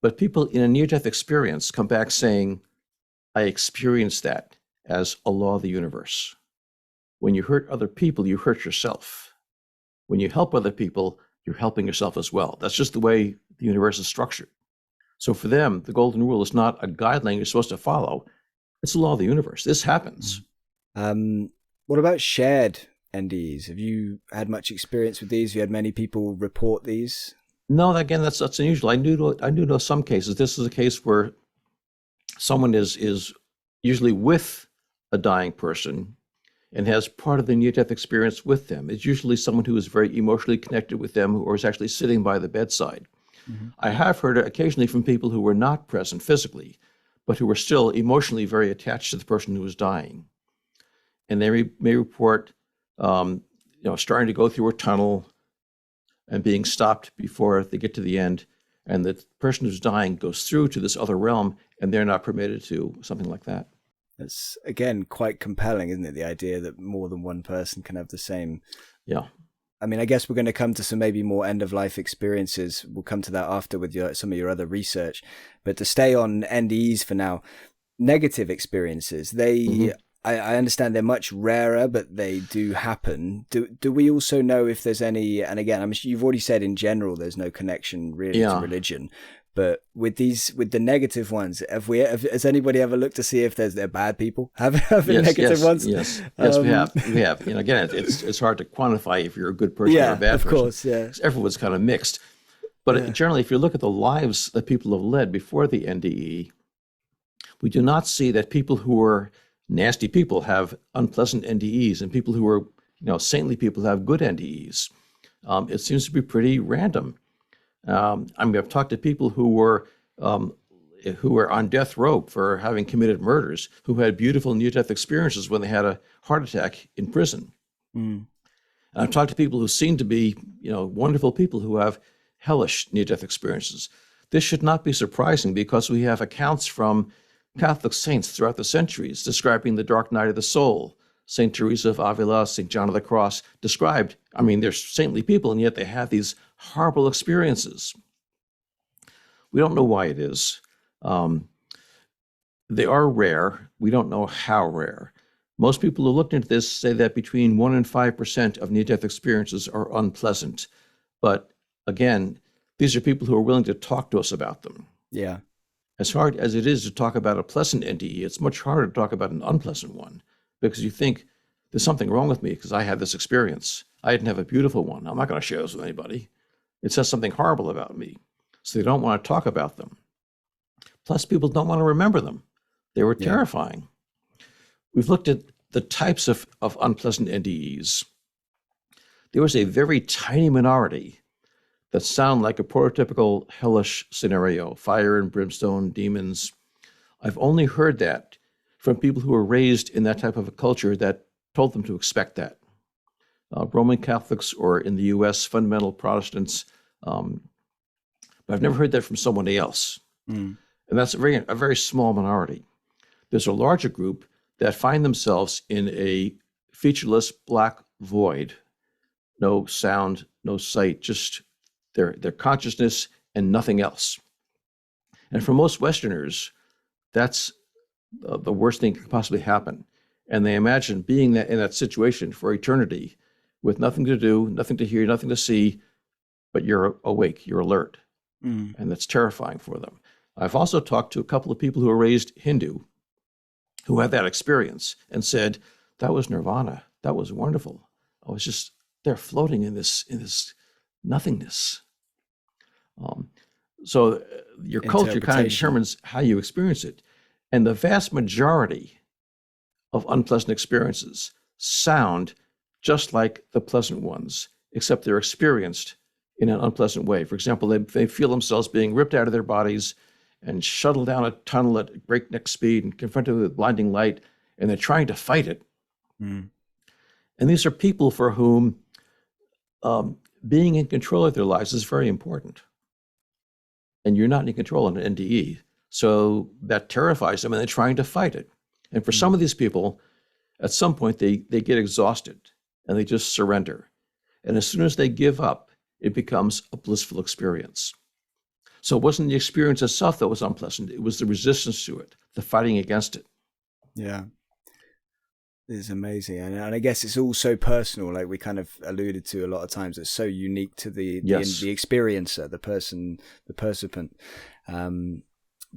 But people in a near-death experience come back saying, I experienced that as a law of the universe. When you hurt other people, you hurt yourself. When you help other people, you're helping yourself as well. That's just the way the universe is structured. So for them, the golden rule is not a guideline you're supposed to follow. It's the law of the universe. This happens. What about shared NDEs? Have you had much experience with these? Have you had many people report these? No, again, that's unusual. I do know some cases. This is a case where someone is usually with a dying person and has part of the near-death experience with them. It's usually someone who is very emotionally connected with them or is actually sitting by the bedside. Mm-hmm. I have heard it occasionally from people who were not present physically, but who were still emotionally very attached to the person who was dying. And they may report, starting to go through a tunnel and being stopped before they get to the end. And the person who's dying goes through to this other realm and they're not permitted to, something like that. That's, again, quite compelling, isn't it? The idea that more than one person can have the same. Yeah. I mean, I guess we're going to come to some maybe more end-of-life experiences. We'll come to that after with some of your other research. But to stay on NDEs for now, negative experiences, I understand they're much rarer, but they do happen. Do we also know if there's any, and again, you've already said in general there's no connection really to religion, But with the negative ones, has anybody ever looked to see if they're bad people having negative ones? Yes, we have. Again, it's hard to quantify if you're a good person or a bad person. Of course, yeah. Everyone's kind of mixed. But generally, if you look at the lives that people have led before the NDE, we do not see that people who are nasty people have unpleasant NDEs, and people who are saintly people have good NDEs. It seems to be pretty random. I've talked to people who were on death row for having committed murders, who had beautiful near-death experiences when they had a heart attack in prison. And I've talked to people who seem to be, wonderful people who have hellish near-death experiences. This should not be surprising because we have accounts from Catholic saints throughout the centuries describing the dark night of the soul. St. Teresa of Avila, St. John of the Cross described, they're saintly people, and yet they have these horrible experiences. We don't know why it is. They are rare. We don't know how rare. Most people who looked into this say that between 1% and 5% of near-death experiences are unpleasant. But again, these are people who are willing to talk to us about them. Yeah. As hard as it is to talk about a pleasant NDE, it's much harder to talk about an unpleasant one, because you think there's something wrong with me because I had this experience. I didn't have a beautiful one. I'm not going to share this with anybody. It says something horrible about me. So they don't want to talk about them. Plus, people don't want to remember them. They were terrifying. We've looked at the types of unpleasant NDEs. There was a very tiny minority that sound like a prototypical hellish scenario, fire and brimstone, demons. I've only heard that from people who were raised in that type of a culture that told them to expect that. Roman Catholics, or in the U.S., fundamental Protestants. But I've never heard that from somebody else. And that's a very small minority. There's a larger group that find themselves in a featureless black void. No sound, no sight, just their consciousness and nothing else. And for most Westerners, that's the worst thing that could possibly happen. And they imagine being in that situation for eternity with nothing to do, nothing to hear, nothing to see, but you're awake, you're alert. And that's terrifying for them. I've also talked to a couple of people who were raised Hindu who had that experience and said, that was nirvana. That was wonderful. I was just there floating in this nothingness. So your culture kind of determines how you experience it. And the vast majority of unpleasant experiences sound just like the pleasant ones, except they're experienced in an unpleasant way. For example, they feel themselves being ripped out of their bodies and shuttled down a tunnel at breakneck speed and confronted with blinding light, and they're trying to fight it. And these are people for whom being in control of their lives is very important. And you're not in control of an NDE. So that terrifies them, and they're trying to fight it. And for some of these people, at some point, they get exhausted, and they just surrender. And as soon as they give up, it becomes a blissful experience. So it wasn't the experience itself that was unpleasant. It was the resistance to it, the fighting against it. Yeah. It's amazing. And I guess it's all so personal, like we kind of alluded to a lot of times. It's so unique to the experiencer, the person, the percipient.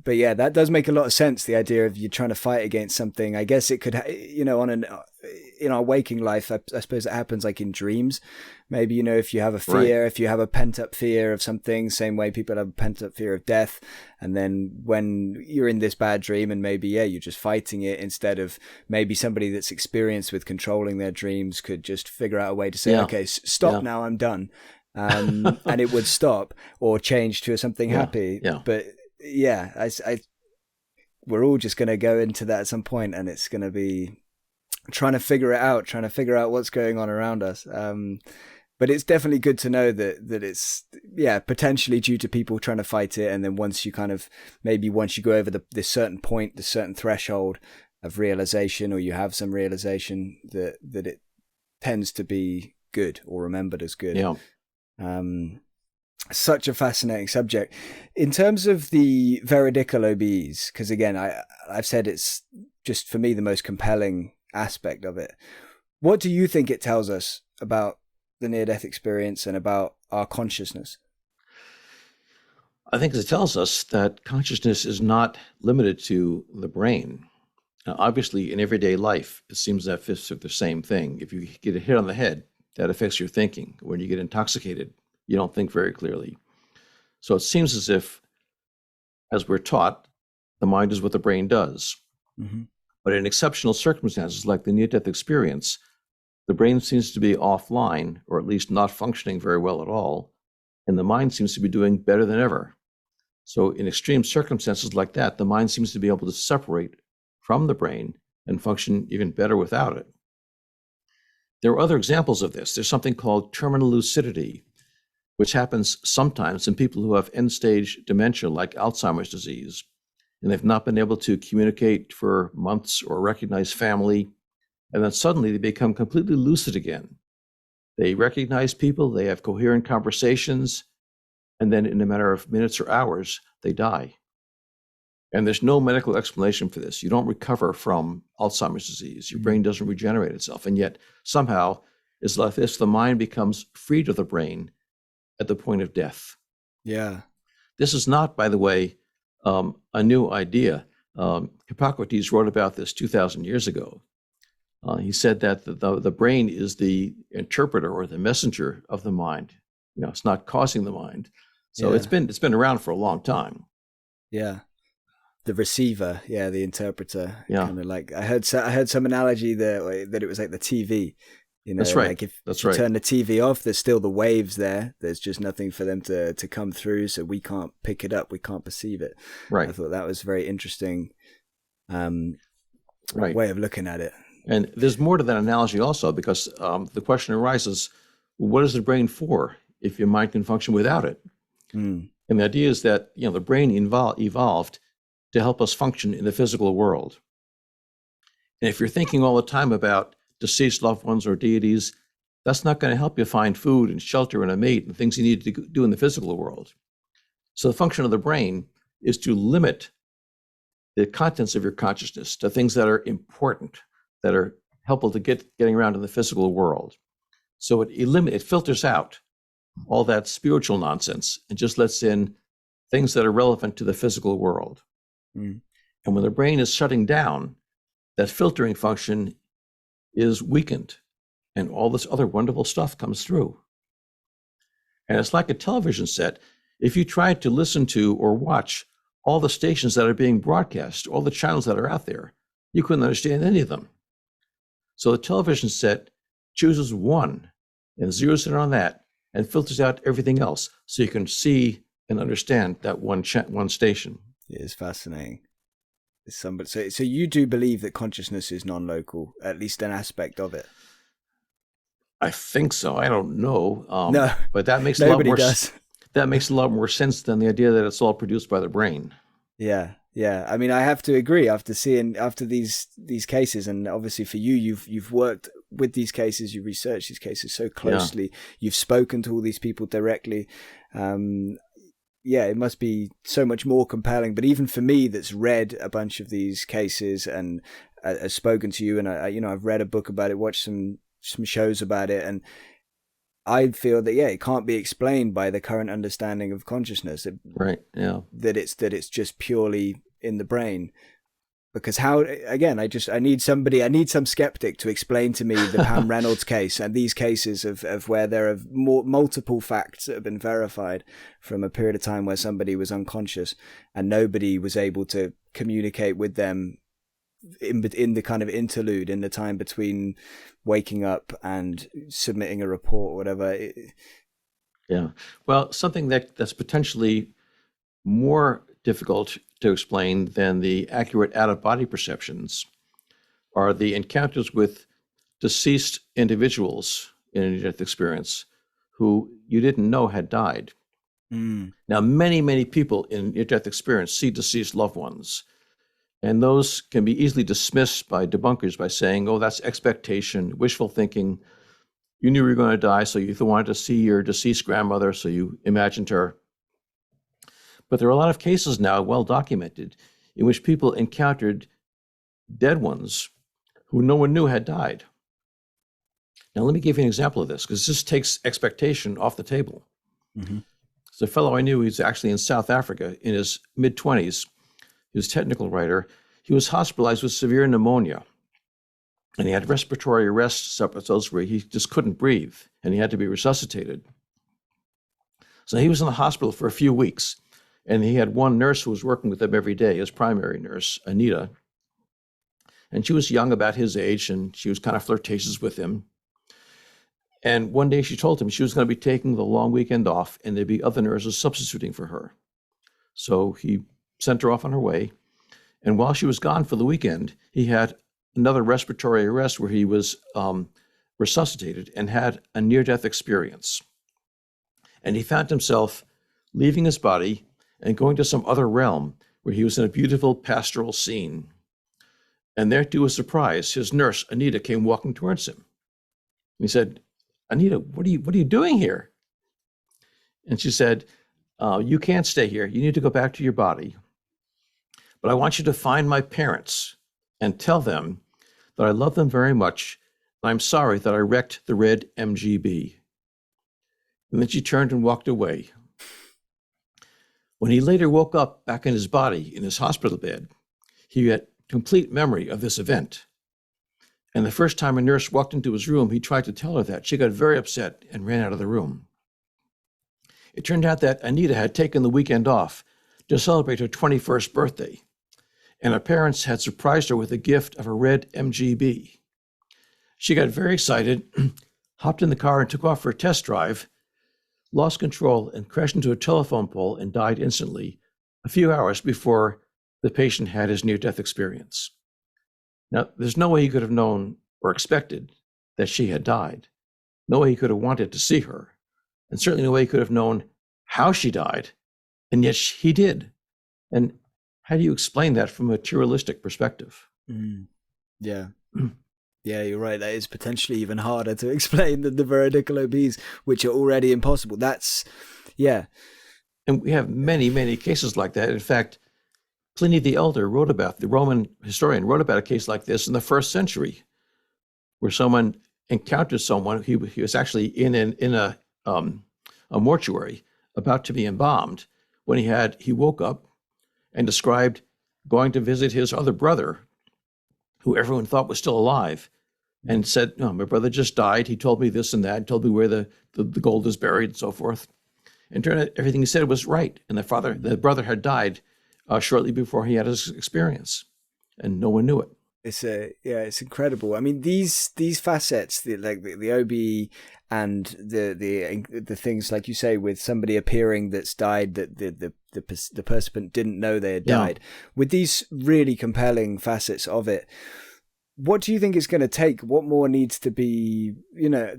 But yeah, that does make a lot of sense. The idea of you trying to fight against something. I guess it could, in our waking life, I suppose it happens like in dreams. Maybe, if you have a fear, if you have a pent up fear of something, same way people have a pent up fear of death. And then when you're in this bad dream and maybe, you're just fighting it, instead of maybe somebody that's experienced with controlling their dreams could just figure out a way to say, okay, stop now, I'm done. And it would stop or change to something happy. But we're all just going to go into that at some point, and it's going to be trying to figure out what's going on around us. But it's definitely good to know that it's, potentially due to people trying to fight it. And then once you go over this certain point, the certain threshold of realization, or you have some realization that it tends to be good or remembered as good. Such a fascinating subject. In terms of the Veridical OBEs, because again, I've said it's just for me the most compelling aspect of it. What do you think it tells us about the near-death experience and about our consciousness? I think it tells us that consciousness is not limited to the brain. Now, obviously, in everyday life, it seems that fits the same thing. If you get a hit on the head, that affects your thinking. When you get intoxicated, you don't think very clearly. So it seems as if, as we're taught, the mind is what the brain does. Mm-hmm. But in exceptional circumstances like the near-death experience, the brain seems to be offline, or at least not functioning very well at all, and the mind seems to be doing better than ever. So in extreme circumstances like that, the mind seems to be able to separate from the brain and function even better without it. There are other examples of this. There's something called terminal lucidity, which happens sometimes in people who have end-stage dementia like Alzheimer's disease, and they've not been able to communicate for months or recognize family, and then suddenly they become completely lucid again. They recognize people, they have coherent conversations, and then in a matter of minutes or hours, they die. And there's no medical explanation for this. You don't recover from Alzheimer's disease. Your brain doesn't regenerate itself. And yet somehow it's like this, the mind becomes freed of the brain at the point of death. Yeah. This is not, by the way, a new idea. Hippocrates wrote about this 2,000 years ago. He said that the brain is the interpreter or the messenger of the mind. You know, it's not causing the mind. So it's been around for a long time. Yeah. The receiver, the interpreter. Yeah. Kind of like I heard some analogy that it was like the TV. You know, that's right. Like if you turn the TV off, there's still the waves there. There's just nothing for them to come through, so we can't pick it up. We can't perceive it. Right. I thought that was very interesting. Right. Way of looking at it. And there's more to that analogy also, because the question arises: what is the brain for if your mind can function without it? And the idea is that the brain evolved to help us function in the physical world. And if you're thinking all the time about deceased loved ones or deities, that's not going to help you find food and shelter and a mate and things you need to do in the physical world. So the function of the brain is to limit the contents of your consciousness to things that are important, that are helpful to getting around in the physical world. So it filters out all that spiritual nonsense and just lets in things that are relevant to the physical world. And when the brain is shutting down, that filtering function is weakened and all this other wonderful stuff comes through. And it's like a television set. If you try to listen to or watch all the stations that are being broadcast, all the channels that are out there, you couldn't understand any of them. So the television set chooses one and zeroes in on that and filters out everything else so you can see and understand that one station. It is fascinating. So you do believe that consciousness is non-local, at least an aspect of it? I think so. I don't know. No, but that makes that makes a lot more sense than the idea that it's all produced by the brain. Yeah. I mean, I have to agree after these cases, and obviously for you've worked with these cases, you researched these cases so closely, you've spoken to all these people directly. It must be so much more compelling. But even for me, that's read a bunch of these cases and has spoken to you, and I've read a book about it, watched some shows about it, and I feel that it can't be explained by the current understanding of consciousness. Right. Yeah. That it's just purely in the brain. Because I need some skeptic to explain to me the Pam Reynolds case and these cases of where there are multiple facts that have been verified from a period of time where somebody was unconscious and nobody was able to communicate with them in the kind of interlude, in the time between waking up and submitting a report or whatever. Well, something that's potentially more difficult to explain than the accurate out-of-body perceptions are the encounters with deceased individuals in a near-death experience who you didn't know had died. Now, many, many people in near-death experience see deceased loved ones, and those can be easily dismissed by debunkers by saying, oh, that's expectation, wishful thinking. You knew you were going to die, so you wanted to see your deceased grandmother, so you imagined her. But there are a lot of cases now, well documented, in which people encountered dead ones who no one knew had died. Now, let me give you an example of this, because this takes expectation off the table. It's a fellow I knew. He's actually in South Africa in his mid-20s. He was a technical writer. He was hospitalized with severe pneumonia, and he had respiratory arrest episodes where he just couldn't breathe, and he had to be resuscitated. So he was in the hospital for a few weeks, and he had one nurse who was working with him every day, his primary nurse, Anita. And she was young, about his age, and she was kind of flirtatious with him. And one day she told him she was going to be taking the long weekend off, and there'd be other nurses substituting for her. So he sent her off on her way. And while she was gone for the weekend, he had another respiratory arrest where he was resuscitated and had a near-death experience. And he found himself leaving his body and going to some other realm where he was in a beautiful pastoral scene. And there, to his surprise, his nurse, Anita, came walking towards him. He said, "Anita, what are you doing here?" And she said, "You can't stay here. You need to go back to your body. But I want you to find my parents and tell them that I love them very much, and I'm sorry that I wrecked the red MGB." And then she turned and walked away. When he later woke up back in his body, in his hospital bed, he had complete memory of this event. And the first time a nurse walked into his room, he tried to tell her that. She got very upset and ran out of the room. It turned out that Anita had taken the weekend off to celebrate her 21st birthday, and her parents had surprised her with a gift of a red MGB. She got very excited, hopped in the car and took off for a test drive, lost control and crashed into a telephone pole and died instantly, a few hours before the patient had his near-death experience. Now, there's no way he could have known or expected that she had died. No way he could have wanted to see her, and certainly no way he could have known how she died, and yet he did. And how do you explain that from a materialistic perspective? Yeah. Yeah, you're right. That is potentially even harder to explain than the Veridical OBEs, which are already impossible. Yeah. And we have many, many cases like that. In fact, Pliny the Elder the Roman historian wrote about a case like this in the 1st century, where someone encountered someone. He was actually in a mortuary about to be embalmed when he woke up and described going to visit his other brother, who everyone thought was still alive, and said, "No, my brother just died. He told me this and that, told me where the gold is buried," and so forth. And turned out everything he said was right. And the brother had died shortly before he had his experience, and no one knew it. It's incredible. I mean, these facets, the OBE and the things like you say with somebody appearing that's died that the participant didn't know they had died. With these really compelling facets of it, what do you think it's going to take? What more needs to be,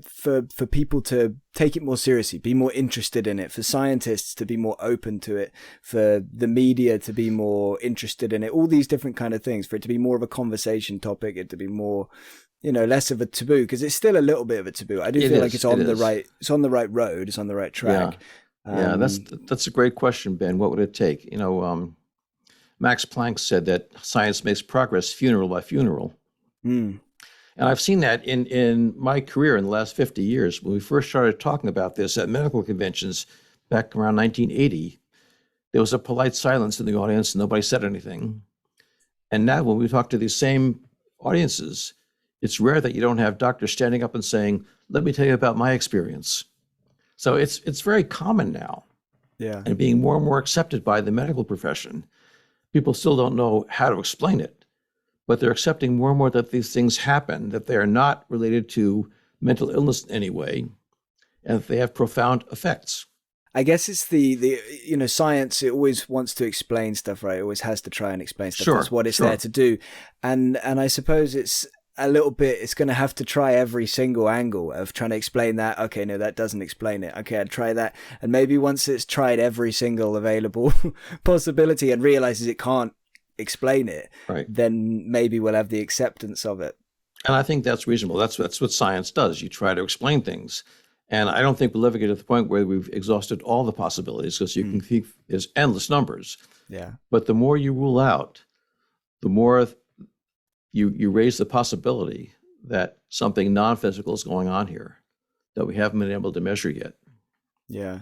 for people to take it more seriously, be more interested in it, for scientists to be more open to it, for the media to be more interested in it, all these different kind of things, for it to be more of a conversation topic, it to be more, less of a taboo, because it's still a little bit of a taboo. I do feel like it's on the right road, it's on the right track. Yeah, that's a great question, Ben. What would it take? Max Planck said that science makes progress funeral by funeral. And I've seen that in my career in the last 50 years. When we first started talking about this at medical conventions back around 1980, there was a polite silence in the audience and nobody said anything. And now when we talk to these same audiences, it's rare that you don't have doctors standing up and saying, "Let me tell you about my experience." So it's very common now. Yeah. And being more and more accepted by the medical profession. People still don't know how to explain it, but they're accepting more and more that these things happen, that they are not related to mental illness in any way, and that they have profound effects. I guess it's the science, it always wants to explain stuff, right? It always has to try and explain stuff. Sure, That's what it's there to do. And I suppose it's a little bit, it's going to have to try every single angle of trying to explain that. Okay, no, that doesn't explain it. Okay, I'd try that. And maybe once it's tried every single available possibility and realizes it can't explain it, right, then maybe we'll have the acceptance of it. And I think that's reasonable. That's what science does. You try to explain things. And I don't think we'll ever get to the point where we've exhausted all the possibilities, because you can think there's endless numbers. Yeah. But the more you rule out, the more you raise the possibility that something non-physical is going on here that we haven't been able to measure yet. Yeah.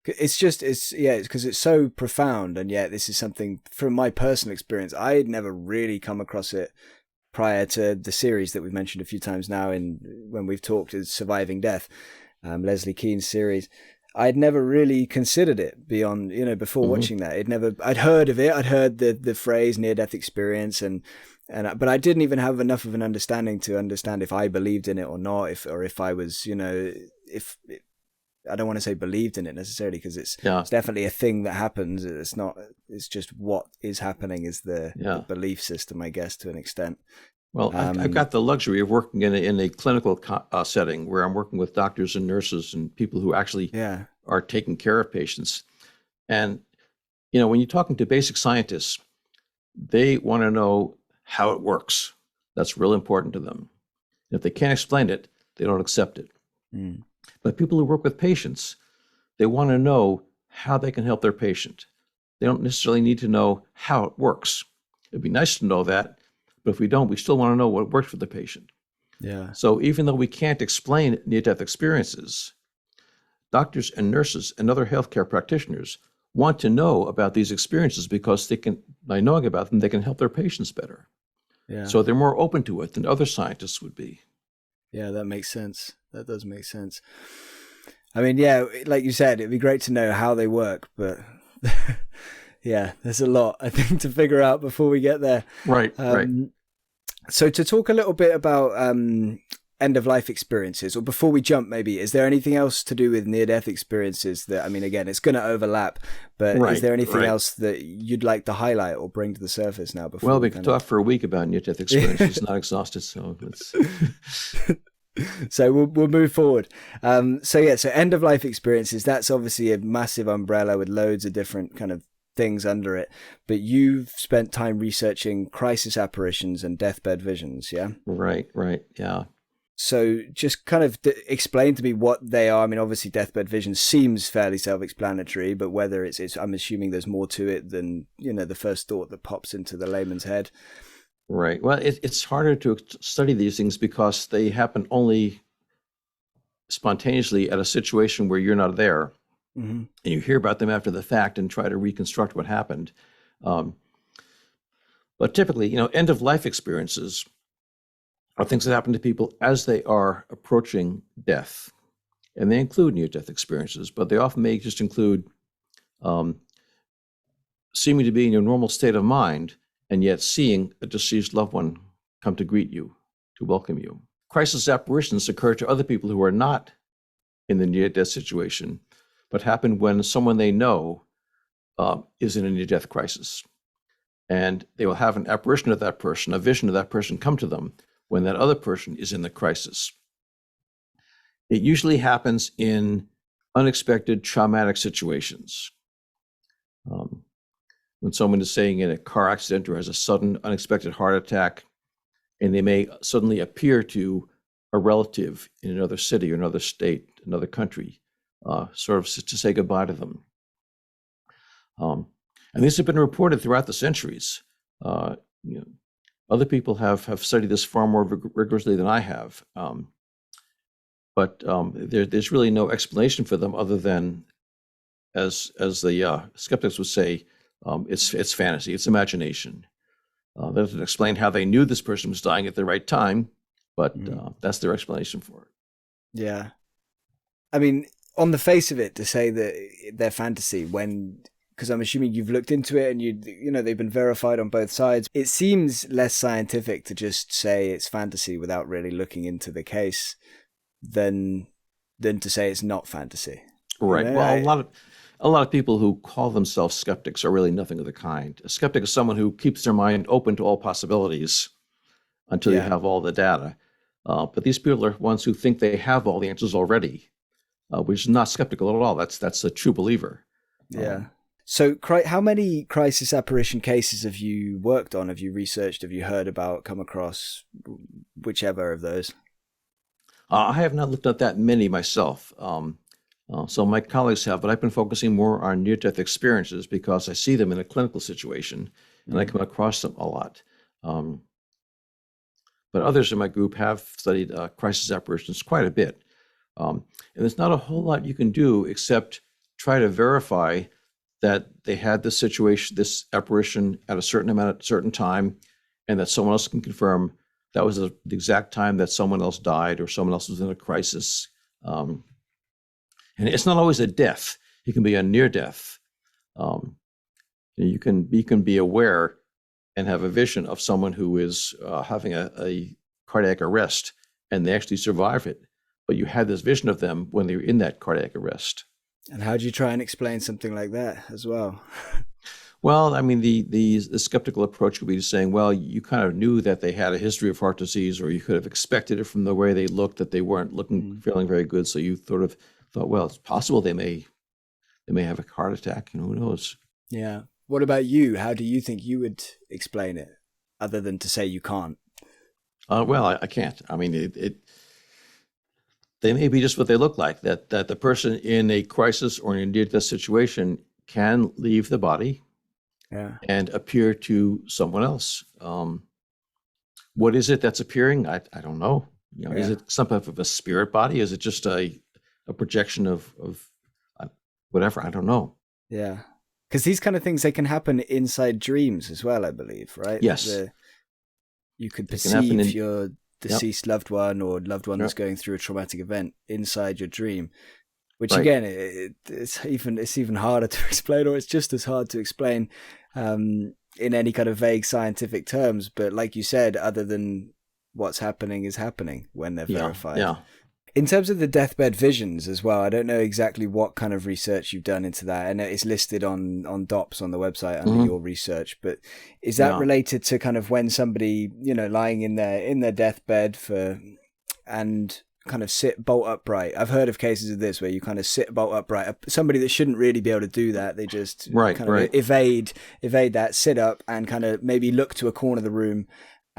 It's because it's so profound, and yet this is something from my personal experience. I had never really come across it prior to the series that we've mentioned a few times now in when we've talked is Surviving Death, Leslie Kean's series. I'd never really considered it beyond, before watching that. I'd heard of it. I'd heard the phrase near death experience but I didn't even have enough of an understanding to understand if I believed in it or not, if I was, if I don't want to say believed in it necessarily, because it's definitely a thing that happens. It's just what is happening is the belief system, I guess, to an extent. Well, I've got the luxury of working in a clinical setting where I'm working with doctors and nurses and people who actually are taking care of patients. And, when you're talking to basic scientists, they want to know how it works. That's real important to them. If they can't explain it, they don't accept it. Mm. But people who work with patients, they want to know how they can help their patient. They don't necessarily need to know how it works. It'd be nice to know that, but if we don't, we still want to know what works for the patient. Yeah. So even though we can't explain near-death experiences, doctors and nurses and other healthcare practitioners want to know about these experiences because by knowing about them, they can help their patients better. Yeah. So they're more open to it than other scientists would be. Yeah, that makes sense. That does make sense. I mean, yeah, like you said, it'd be great to know how they work, but yeah, there's a lot, I think, to figure out before we get there. Right, right. So to talk a little bit about end-of-life experiences, or before we jump, maybe, is there anything else to do with near-death experiences that, I mean, again, it's going to overlap, but is there anything else that you'd like to highlight or bring to the surface now? Before Well, we could talk for a week about near-death experiences, not exhausted, so let's... So we'll move forward. So end-of-life experiences, that's obviously a massive umbrella with loads of different kind of things under it, but you've spent time researching crisis apparitions and deathbed visions, yeah? Right, yeah. So just kind of explain to me what they are. I mean, obviously deathbed vision seems fairly self-explanatory, but whether it's I'm assuming there's more to it than, the first thought that pops into the layman's head. Right. Well, it's harder to study these things because they happen only spontaneously at a situation where you're not there. Mm-hmm. And you hear about them after the fact and try to reconstruct what happened. But typically, end-of-life experiences are things that happen to people as they are approaching death. And they include near-death experiences, but they often may just include seeming to be in your normal state of mind and yet seeing a deceased loved one come to greet you, to welcome you. Crisis apparitions occur to other people who are not in the near-death situation, but happen when someone they know is in a near-death crisis. And they will have an apparition of that person, a vision of that person come to them when that other person is in the crisis. It usually happens in unexpected traumatic situations. When someone is saying in a car accident or has a sudden unexpected heart attack, and they may suddenly appear to a relative in another city or another state, another country, sort of to say goodbye to them. And these have been reported throughout the centuries. Other people have studied this far more rigorously than I have. But there's really no explanation for them other than, as the skeptics would say, it's fantasy, it's imagination. That doesn't explain how they knew this person was dying at the right time, but that's their explanation for it. Yeah. I mean, on the face of it, to say that they're fantasy because I'm assuming you've looked into it and they've been verified on both sides. It seems less scientific to just say it's fantasy without really looking into the case than to say it's not fantasy. Right. Well, a lot of people who call themselves skeptics are really nothing of the kind. A skeptic is someone who keeps their mind open to all possibilities until you have all the data. But these people are ones who think they have all the answers already, which is not skeptical at all. That's a true believer. Yeah. So how many crisis apparition cases have you worked on? Have you researched? Have you heard about, come across, whichever of those? I have not looked at that many myself. So my colleagues have, but I've been focusing more on near-death experiences because I see them in a clinical situation and I come across them a lot. But others in my group have studied crisis apparitions quite a bit. And there's not a whole lot you can do except try to verify that they had this situation, this apparition at a certain time, and that someone else can confirm that was the exact time that someone else died or someone else was in a crisis. And it's not always a death. It can be a near death. You can be aware and have a vision of someone who is having a cardiac arrest, and they actually survive it. But you had this vision of them when they were in that cardiac arrest. And how do you try and explain something like that as well? Well, I mean, the skeptical approach would be saying, well, you kind of knew that they had a history of heart disease, or you could have expected it from the way they looked, that they weren't feeling very good. So you sort of thought, well, it's possible they may have a heart attack. Who knows? Yeah. What about you? How do you think you would explain it, other than to say you can't? Well, I can't. I mean, they may be just what they look like, that the person in a crisis or in a near-death situation can leave the body and appear to someone else. What is it that's appearing? I don't know. Is it some type of a spirit body? Is it just a projection of whatever? I don't know. Yeah. Because these kind of things, they can happen inside dreams as well, I believe, right? Yes. You could perceive your deceased loved one or loved one that's going through a traumatic event inside your dream, which again, it's even harder to explain, or it's just as hard to explain in any kind of vague scientific terms. But like you said, other than what's happening is happening when they're verified. Yeah. In terms of the deathbed visions as well, I don't know exactly what kind of research you've done into that. I know it's listed on DOPS on the website under your research, but is that related to kind of when somebody, lying in their deathbed and kind of sit bolt upright? I've heard of cases of this where you kind of sit bolt upright. Somebody that shouldn't really be able to do that, they just kind of evade that, sit up and kind of maybe look to a corner of the room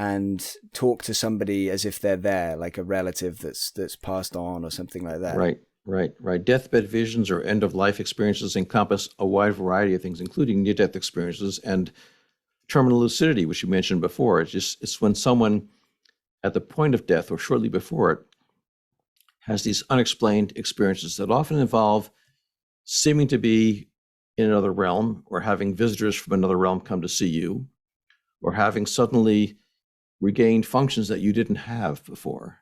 and talk to somebody as if they're there, like a relative that's passed on or something like that. Right. Deathbed visions or end-of-life experiences encompass a wide variety of things, including near-death experiences and terminal lucidity, which you mentioned before. It's when someone at the point of death or shortly before it has these unexplained experiences that often involve seeming to be in another realm, or having visitors from another realm come to see you, or having suddenly regained functions that you didn't have before,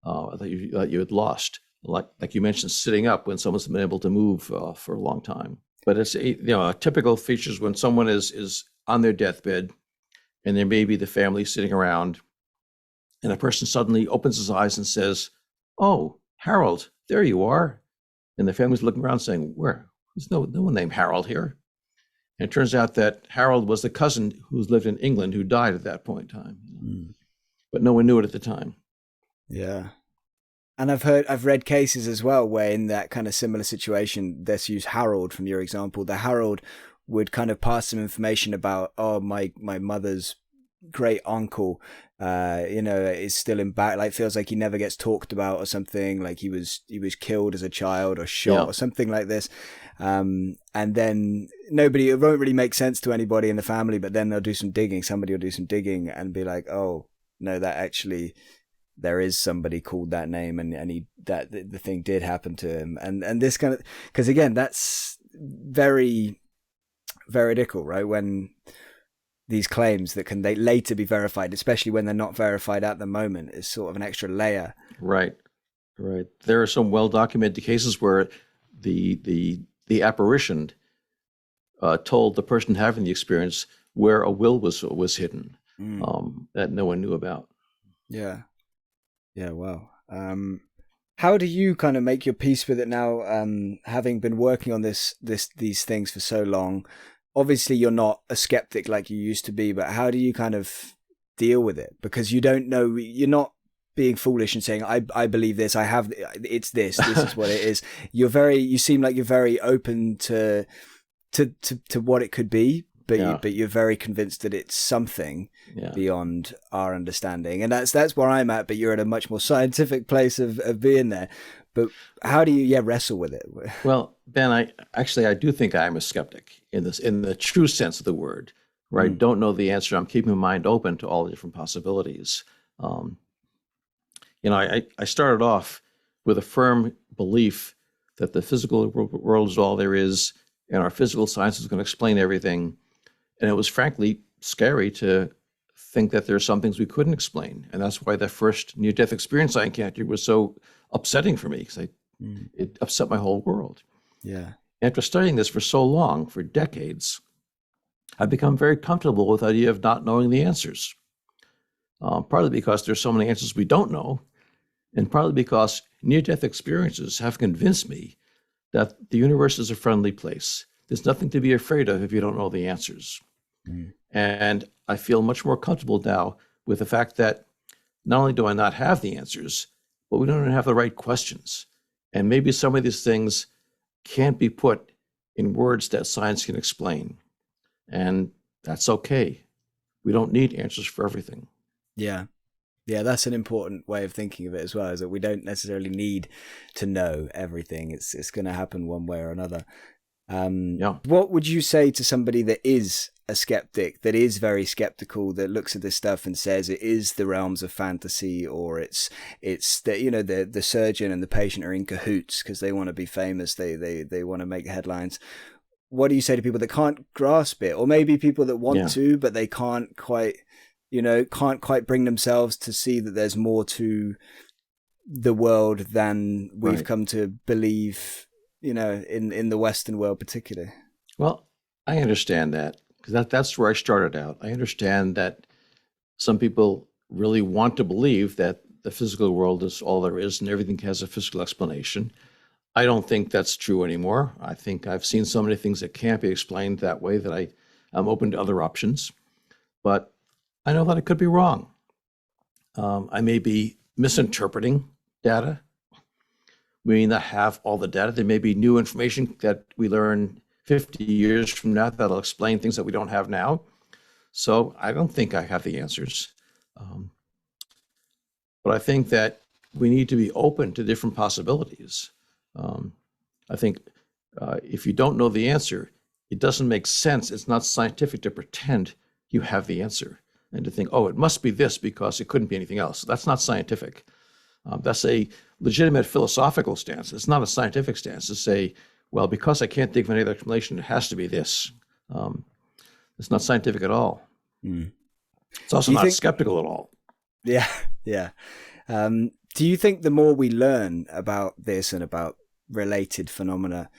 that you had lost, like you mentioned, sitting up when someone's been able to move for a long time. But it's a typical features when someone is on their deathbed, and there may be the family sitting around, and a person suddenly opens his eyes and says, "Oh, Harold, there you are," and the family's looking around saying, "Where? There's no one named Harold here." And it turns out that Harold was the cousin who's lived in England who died at that point in time. But no one knew it at the time. Yeah. And I've read cases as well where in that kind of similar situation, let's use Harold from your example, the Harold would kind of pass some information about, my mother's great uncle, is still in back, like feels like he never gets talked about or something, like he was killed as a child or shot or something like this. And then it won't really make sense to anybody in the family, but then they'll do some digging. Somebody will do some digging and be like, oh no, that actually, there is somebody called that name, and the thing did happen to him. And this kind of, because again, that's very veridical, right? When these claims that can they later be verified, especially when they're not verified at the moment, is sort of an extra layer. Right. There are some well-documented cases where the apparition told the person having the experience where a will was hidden, that no one knew about. Yeah. Wow. How do you kind of make your peace with it now, having been working on these things for so long? Obviously, you're not a skeptic like you used to be, but how do you kind of deal with it? Because you don't know, you're not being foolish and saying, I believe this, it's this is what it is. You seem like you're very open to what it could be, but you're very convinced that it's something beyond our understanding. And that's where I'm at, but you're at a much more scientific place of being there. But how do you wrestle with it? Well, Ben, I do think I'm a skeptic in the true sense of the word, right? I don't know the answer. I'm keeping my mind open to all the different possibilities. I started off with a firm belief that the physical world is all there is, and our physical science is going to explain everything. And it was frankly scary to think that there are some things we couldn't explain. And that's why the first near-death experience I encountered was so upsetting for me, because it upset my whole world. Yeah. After studying this for so long, for decades, I've become very comfortable with the idea of not knowing the answers. Partly because there's so many answers we don't know, and partly because near-death experiences have convinced me that the universe is a friendly place. There's nothing to be afraid of if you don't know the answers. And I feel much more comfortable now with the fact that not only do I not have the answers, but we don't even have the right questions. And maybe some of these things can't be put in words that science can explain. And that's okay. We don't need answers for everything. Yeah. Yeah, that's an important way of thinking of it as well, is that we don't necessarily need to know everything. It's going to happen one way or another. What would you say to somebody that is a skeptic, that is very skeptical, that looks at this stuff and says it is the realms of fantasy, or it's that, you know, the surgeon and the patient are in cahoots because they want to be famous, they want to make headlines? What do you say to people that can't grasp it, or maybe people that want to, but they can't quite bring themselves to see that there's more to the world than we've come to believe, you know, in the Western world particularly? Well, I understand that, because that's where I started out. I understand that some people really want to believe that the physical world is all there is and everything has a physical explanation. I don't think that's true anymore. I think I've seen so many things that can't be explained that way that I'm open to other options. But I know that I could be wrong. I may be misinterpreting data. We may not have all the data. There may be new information that we learn 50 years from now that'll explain things that we don't have now. So I don't think I have the answers. But I think that we need to be open to different possibilities. I think if you don't know the answer, it doesn't make sense. It's not scientific to pretend you have the answer and to think, oh, it must be this because it couldn't be anything else. That's not scientific. That's a legitimate philosophical stance. It's not a scientific stance to say, well, because I can't think of any other explanation, it has to be this. It's not scientific at all. It's also not skeptical at all. Yeah, yeah. Do you think the more we learn about this and about related phenomena,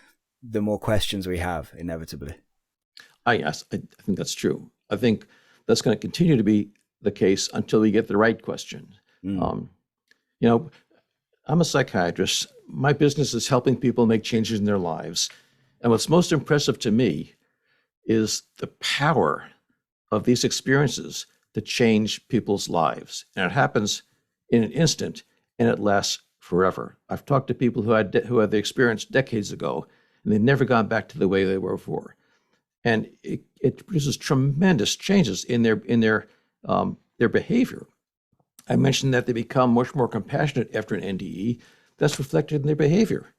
the more questions we have, inevitably? Yes, I think that's true. I think that's going to continue to be the case until we get the right question. You know, I'm a psychiatrist. My business is helping people make changes in their lives. And what's most impressive to me is the power of these experiences to change people's lives. And it happens in an instant, and it lasts forever. I've talked to people who had the experience decades ago, and they've never gone back to the way they were before. And it produces tremendous changes in their behavior. I mentioned that they become much more compassionate after an NDE. That's reflected in their behavior.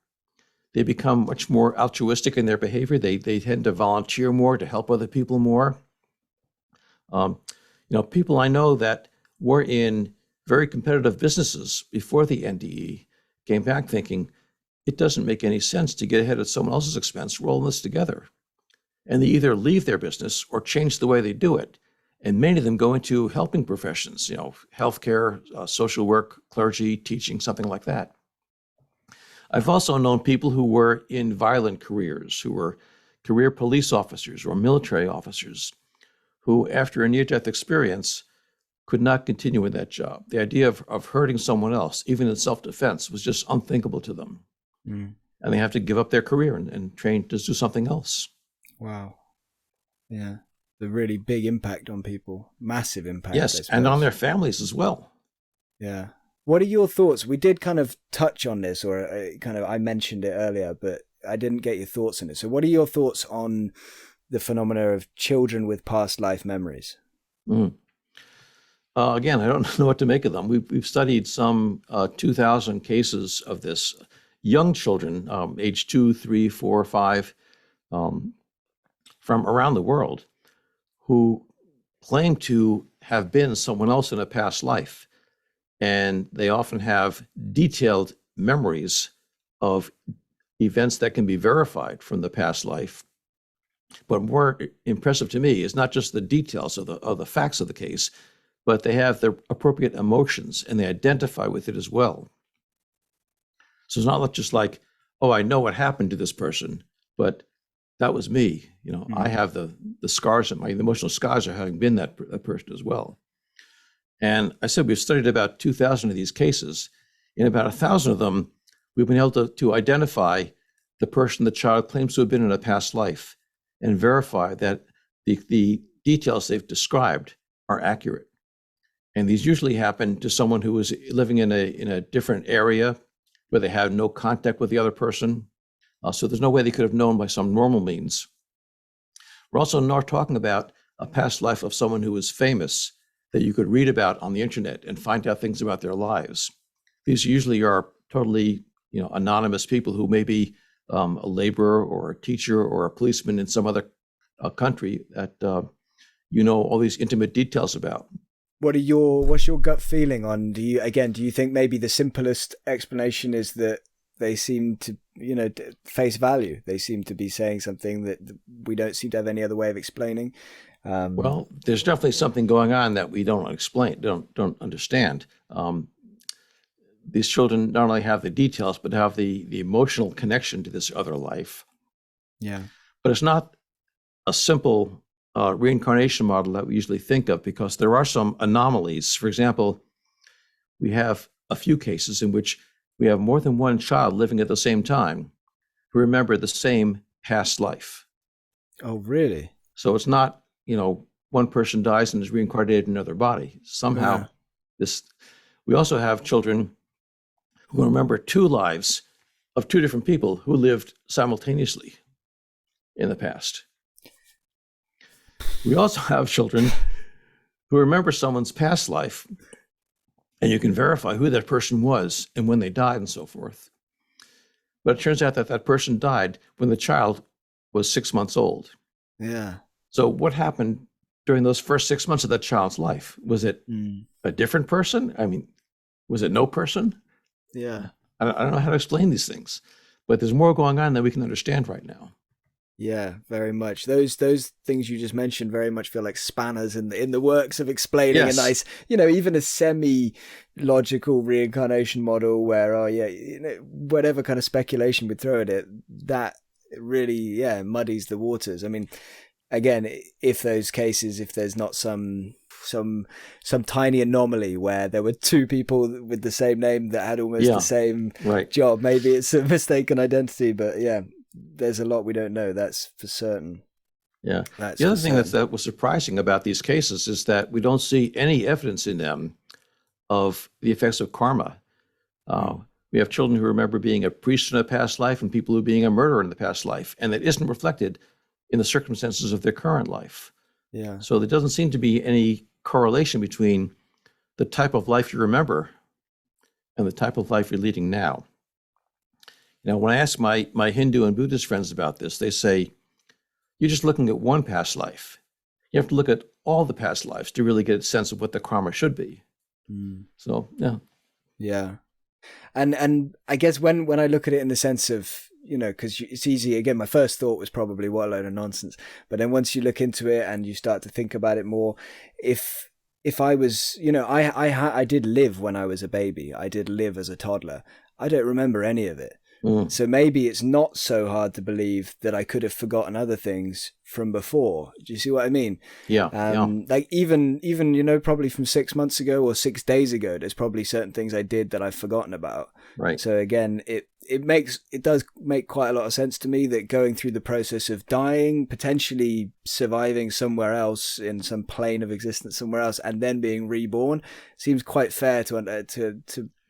They become much more altruistic in their behavior. They tend to volunteer more, to help other people more. You know, people I know that were in very competitive businesses before the NDE came back thinking, it doesn't make any sense to get ahead at someone else's expense. We're all in this together. And they either leave their business or change the way they do it. And many of them go into helping professions, you know, healthcare, social work, clergy, teaching, something like that. I've also known people who were in violent careers, who were career police officers or military officers, who after a near-death experience could not continue in that job. The idea of hurting someone else, even in self-defense, was just unthinkable to them. And they have to give up their career and train to do something else. Wow. Yeah. The really big impact on people, massive impact. Yes, and on their families as well. Yeah. What are your thoughts? We did kind of touch on this, or I mentioned it earlier, but I didn't get your thoughts on it. So what are your thoughts on the phenomena of children with past life memories? Again, I don't know what to make of them. We've studied some 2,000 cases of this. Young children, age 2, 3, 4, 5, from around the world, who claim to have been someone else in a past life. And they often have detailed memories of events that can be verified from the past life. But more impressive to me is not just the details of the facts of the case, but they have the appropriate emotions and they identify with it as well. So it's not just like, oh, I know what happened to this person, but that was me. I have the scars, the emotional scars of having been that person as well. And I said we've studied about 2,000 of these cases. In about 1,000 of them, we've been able to identify the person the child claims to have been in a past life and verify that the details they've described are accurate. And these usually happen to someone who was living in a different area where they have no contact with the other person. So there's no way they could have known by some normal means. We're also not talking about a past life of someone who was famous that you could read about on the internet and find out things about their lives. These usually are totally, anonymous people who may be a laborer or a teacher or a policeman in some other country that all these intimate details about. What's your gut feeling on, do you think maybe the simplest explanation is that they seem to, face value? They seem to be saying something that we don't seem to have any other way of explaining. Well, there's definitely something going on that we don't explain, don't understand. These children not only have the details, but have the emotional connection to this other life. Yeah. But it's not a simple reincarnation model that we usually think of, because there are some anomalies. For example, we have a few cases in which we have more than one child living at the same time who remember the same past life. Oh, really? So it's not, one person dies and is reincarnated in another body. Somehow we also have children who remember two lives of two different people who lived simultaneously in the past. We also have children who remember someone's past life, and you can verify who that person was and when they died and so forth. But it turns out that person died when the child was 6 months old. Yeah. So what happened during those first 6 months of that child's life? Was it a different person? I mean, was it no person? Yeah. I don't know how to explain these things, but there's more going on than we can understand right now. Yeah, very much. Those things you just mentioned very much feel like spanners in the works of explaining a nice, even a semi-logical reincarnation model where, whatever kind of speculation we throw at it, that really, muddies the waters. I mean, again, if there's not some tiny anomaly where there were two people with the same name that had almost the same job, maybe it's a mistaken identity, but there's a lot we don't know, that's for certain. Yeah. The other thing that was surprising about these cases is that we don't see any evidence in them of the effects of karma. We have children who remember being a priest in a past life and people who being a murderer in the past life, and that isn't reflected in the circumstances of their current life. Yeah. So there doesn't seem to be any correlation between the type of life you remember and the type of life you're leading now. When I ask my Hindu and Buddhist friends about this, they say, you're just looking at one past life. You have to look at all the past lives to really get a sense of what the karma should be. So, yeah. Yeah. And I guess when I look at it in the sense of, because it's easy, again, my first thought was probably what a load of nonsense. But then once you look into it and you start to think about it more, if I was, I did live when I was a baby. I did live as a toddler. I don't remember any of it. So maybe it's not so hard to believe that I could have forgotten other things from before. Do you see what I mean? Yeah. Like even probably from 6 months ago or 6 days ago, there's probably certain things I did that I've forgotten about. Right. So again, it does make quite a lot of sense to me that going through the process of dying, potentially surviving somewhere else in some plane of existence somewhere else, and then being reborn seems quite fair to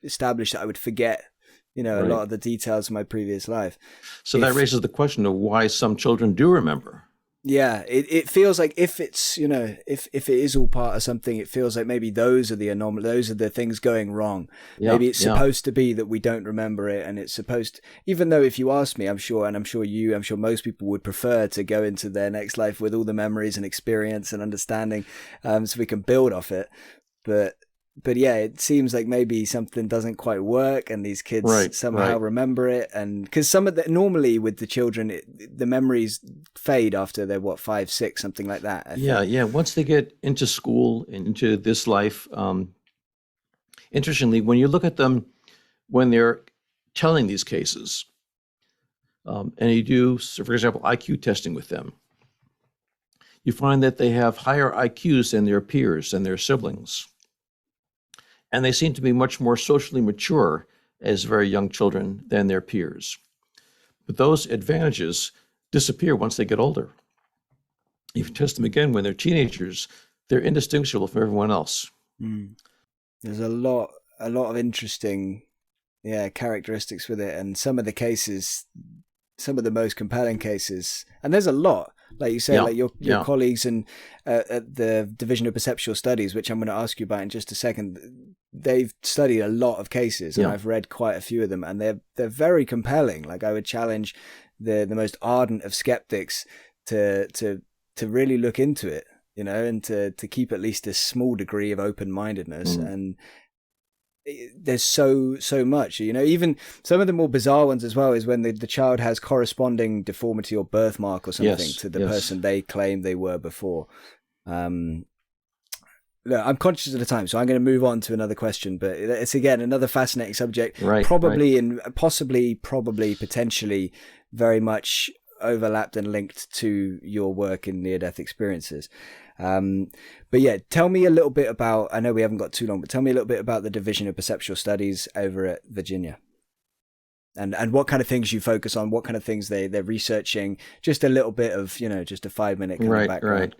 establish that I would forget a lot of the details of my previous life. So that raises the question of why some children do remember. Yeah, it feels like if it's, if it is all part of something, it feels like maybe those are the anomalies, those are the things going wrong. Maybe it's supposed to be that we don't remember it, and it's supposed to, even though if you ask me, I'm sure most people would prefer to go into their next life with all the memories and experience and understanding, so we can build off it. But but yeah, it seems like maybe something doesn't quite work, and these kids somehow remember it. And because some of the normally with the children, the memories fade after they're 5, 6, something like that. I think. Once they get into school and into this life, interestingly, when you look at them when they're telling these cases, and you do, so for example, IQ testing with them, you find that they have higher IQs than their peers and their siblings. And they seem to be much more socially mature as very young children than their peers. But those advantages disappear once they get older. If you test them again when they're teenagers, they're indistinguishable from everyone else. There's a lot of interesting characteristics with it, and some of the cases, some of the most compelling cases, and there's a lot, like you say, like your colleagues and at the Division of Perceptual Studies, which I'm going to ask you about in just a second. They've studied a lot of cases, and I've read quite a few of them, and they're very compelling. Like, I would challenge the most ardent of skeptics to really look into it, and to keep at least a small degree of open-mindedness. And there's so much, even some of the more bizarre ones as well is when the child has corresponding deformity or birthmark or something to the person they claim they were before. Look, I'm conscious of the time, so I'm going to move on to another question, but it's again another fascinating subject, probably and possibly potentially very much overlapped and linked to your work in near-death experiences. But yeah, tell me a little bit about, I know we haven't got too long, but tell me a little bit about the Division of Perceptual Studies over at Virginia, and what kind of things you focus on, what kind of things they're researching, just a little bit of, just a 5-minute kind of background.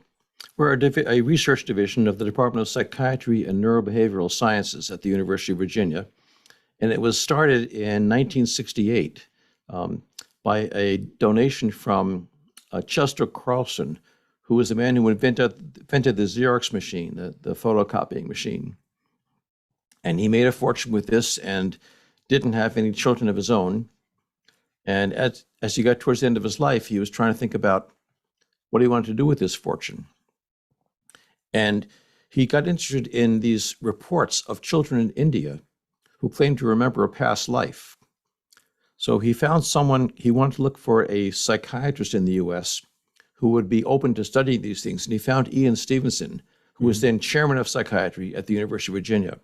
We're a research division of the Department of Psychiatry and Neurobehavioral Sciences at the University of Virginia, and it was started in 1968 by a donation from Chester Carlson, who was the man who invented the Xerox machine, the photocopying machine. And he made a fortune with this and didn't have any children of his own. And as he got towards the end of his life, he was trying to think about what he wanted to do with his fortune. And he got interested in these reports of children in India who claimed to remember a past life. So he found someone, he wanted to look for a psychiatrist in the US who would be open to studying these things. And he found Ian Stevenson, who was then chairman of psychiatry at the University of Virginia.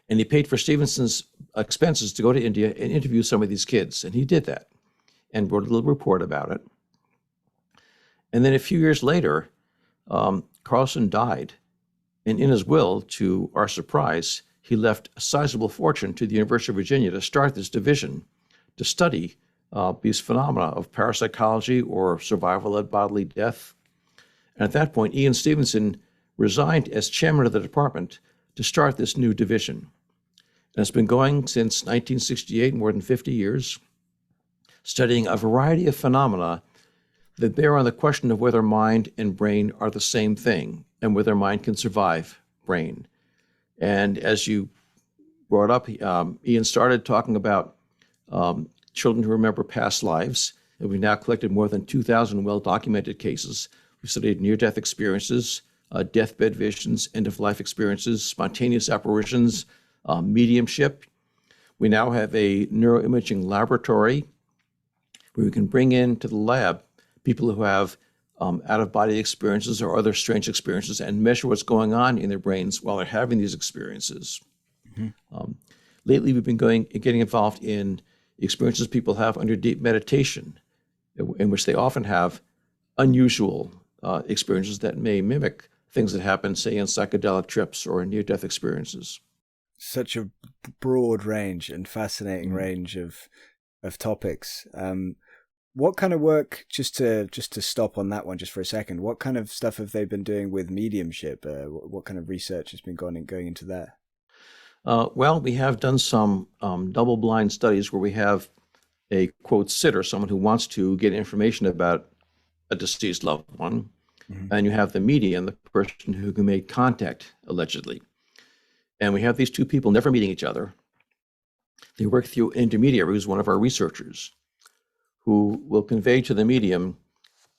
And he paid for Stevenson's expenses to go to India and interview some of these kids. And he did that and wrote a little report about it. And then a few years later, Carlson died. And in his will, to our surprise, he left a sizable fortune to the University of Virginia to start this division to study these phenomena of parapsychology or survival at bodily death. And at that point, Ian Stevenson resigned as chairman of the department to start this new division. And it's been going since 1968, more than 50 years, studying a variety of phenomena that bear on the question of whether mind and brain are the same thing and whether mind can survive brain. And as you brought up, Ian started talking about children who remember past lives, and we've now collected more than 2,000 well-documented cases. We studied near-death experiences, deathbed visions, end-of-life experiences, spontaneous apparitions, mediumship. We now have a neuroimaging laboratory where we can bring into the lab people who have out-of-body experiences or other strange experiences and measure what's going on in their brains while they're having these experiences. Lately, we've been getting involved in experiences people have under deep meditation, in which they often have unusual experiences that may mimic things that happen, say, in psychedelic trips or in near-death experiences. Such a broad range and fascinating range of topics. What kind of work, just to stop on that one just for a second, what kind of stuff have they been doing with mediumship? What kind of research has been going into that? Well, we have done some double-blind studies where we have a, quote, sitter, someone who wants to get information about a deceased loved one, and you have the medium, the person who can make contact, allegedly. And we have these two people never meeting each other. They work through an intermediary who's one of our researchers, who will convey to the medium,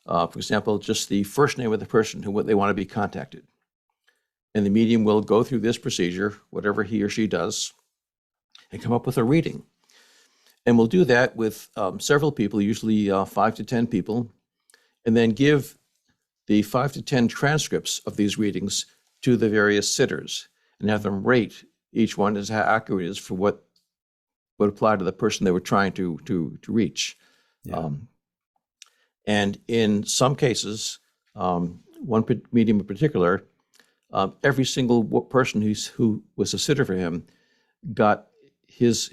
for example, just the first name of the person who they want to be contacted. and the medium will go through this procedure, whatever he or she does, and come up with a reading. And we'll do that with several people, usually 5 to 10 people, and then give the 5 to 10 transcripts of these readings to the various sitters and have them rate each one as how accurate it is for what would apply to the person they were trying to reach. Yeah. And in some cases, one medium in particular, every single person who was a sitter for him got his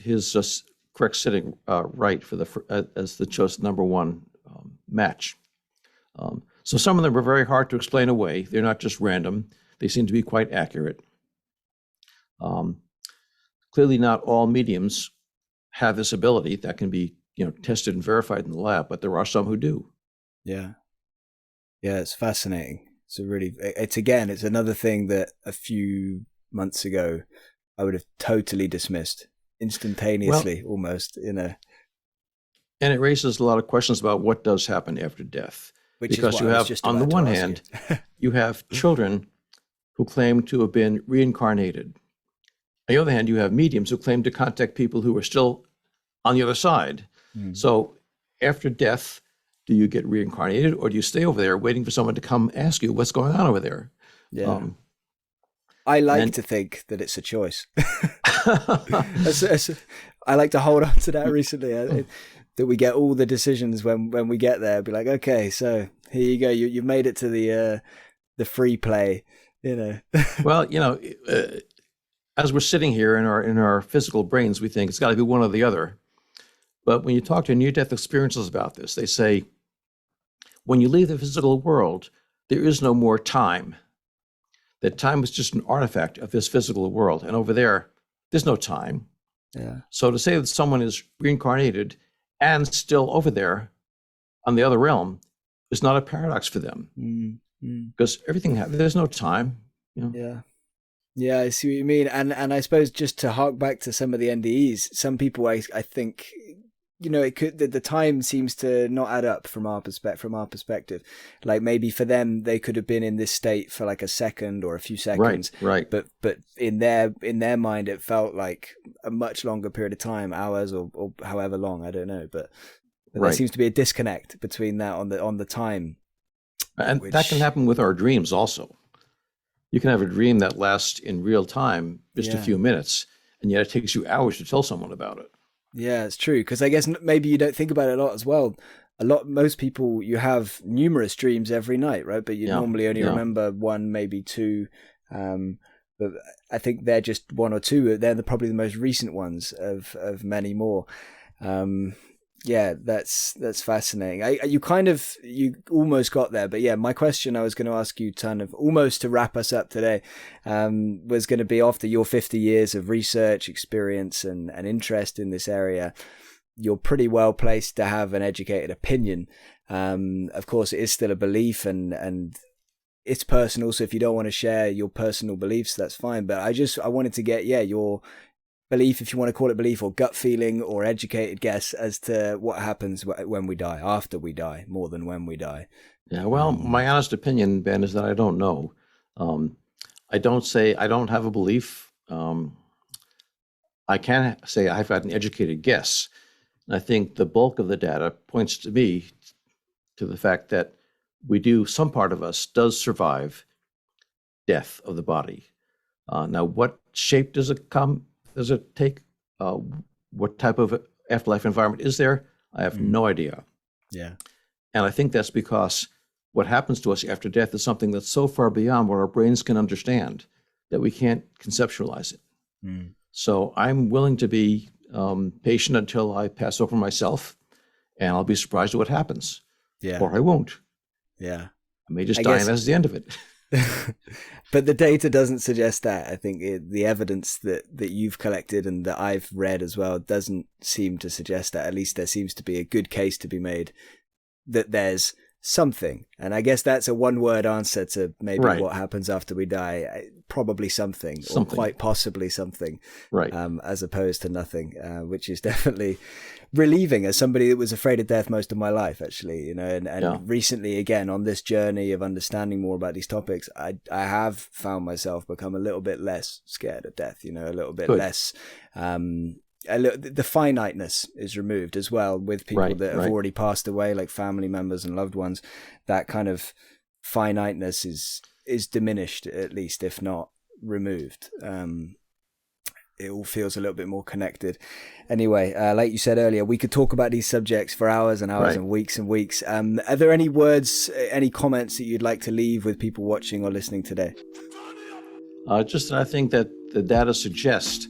correct sitting right for as the chosen number one match. So some of them are very hard to explain away. They're not just random. They seem to be quite accurate. Clearly, not all mediums have this ability that can be, tested and verified in the lab, but there are some who do. Yeah, it's fascinating. It's another thing that a few months ago I would have totally dismissed instantaneously, almost. And it raises a lot of questions about what does happen after death. Because you have, on the one hand, you have children who claim to have been reincarnated. On the other hand, you have mediums who claim to contact people who are still on the other side. Mm. So after death, do you get reincarnated, or do you stay over there waiting for someone to come ask you what's going on over there? Yeah. I like to think that it's a choice. I like to hold on to that recently. That we get all the decisions when we get there. Be like, okay, so here you go. You've made it to the free play. Well, as we're sitting here in our physical brains, we think it's got to be one or the other. But when you talk to near-death experiencers about this, they say, when you leave the physical world, there is no more time. That time is just an artifact of this physical world. And over there's no time. Yeah. So to say that someone is reincarnated and still over there on the other realm is not a paradox for them. Because everything there's no time. Yeah, I see what you mean. And I suppose just to hark back to some of the NDEs, some people I think, it could, the time seems to not add up from our perspective. Like maybe for them, they could have been in this state for like a second or a few seconds. Right. But in their mind, it felt like a much longer period of time, hours or however long, I don't know. But there seems to be a disconnect between that on the time. And that can happen with our dreams also. You can have a dream that lasts in real time, just a few minutes, and yet it takes you hours to tell someone about it. Yeah, it's true. Because I guess maybe you don't think about it a lot as well. Most people, you have numerous dreams every night, right? But you normally only remember one, maybe two. But I think they're just one or two. They're probably the most recent ones of many more. Yeah, that's fascinating. You almost got there, but yeah, my question I was going to ask you, almost to wrap us up today, was going to be, after your 50 years of research experience and interest in this area, you're pretty well placed to have an educated opinion. Of course, it is still a belief and it's personal. So if you don't want to share your personal beliefs, that's fine. But I wanted to get, your belief, if you want to call it belief, or gut feeling or educated guess as to what happens when we die, after we die, more than when we die. Yeah, well, my honest opinion, Ben, is that I don't know. I don't have a belief. I can say I've got an educated guess. And I think the bulk of the data points to me to the fact that some part of us does survive death of the body. Now, what shape does it take? What type of afterlife environment is there? I have no idea. Yeah. And I think that's because what happens to us after death is something that's so far beyond what our brains can understand that we can't conceptualize it. So I'm willing to be patient until I pass over myself, and I'll be surprised at what happens. Yeah. Or I won't. Yeah. I may just die and that's the end of it. But the data doesn't suggest that. I think the evidence that you've collected and that I've read as well doesn't seem to suggest that. At least there seems to be a good case to be made that there's something. And I guess that's a one-word answer to maybe Right. what happens after we die. Probably something, or quite possibly something, Right. As opposed to nothing, which is definitely relieving as somebody that was afraid of death most of my life, actually, and recently, again, on this journey of understanding more about these topics, I have found myself become a little bit less scared of death, a little bit Good. less, the finiteness is removed as well with people Right, that have right. already passed away, like family members and loved ones. That kind of finiteness is diminished, at least, if not removed. It all feels a little bit more connected. Anyway, like you said earlier, we could talk about these subjects for hours and hours Right. and weeks and weeks. Are there any words, any comments that you'd like to leave with people watching or listening today? Just that I think that the data suggests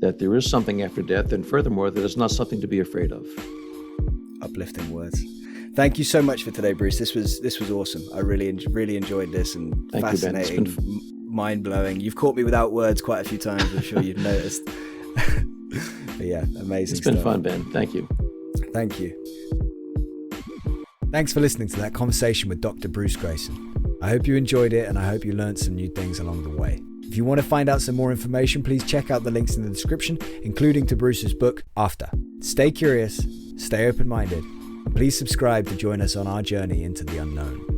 that there is something after death, and furthermore, that it's not something to be afraid of. Uplifting words. Thank you so much for today, Bruce. This was awesome. I really enjoyed this, and Thank you, Ben. fascinating, mind-blowing. You've caught me without words quite a few times. I'm sure you've noticed. But yeah, amazing. It's been stuff. fun, Ben. Thank you. Thank you. Thanks for listening to that conversation with Dr. Bruce Greyson. I hope you enjoyed it, and I hope you learned some new things along the way. If you want to find out some more information, please check out the links in the description, including to Bruce's book, After. Stay curious, stay open-minded, and please subscribe to join us on our journey into the unknown.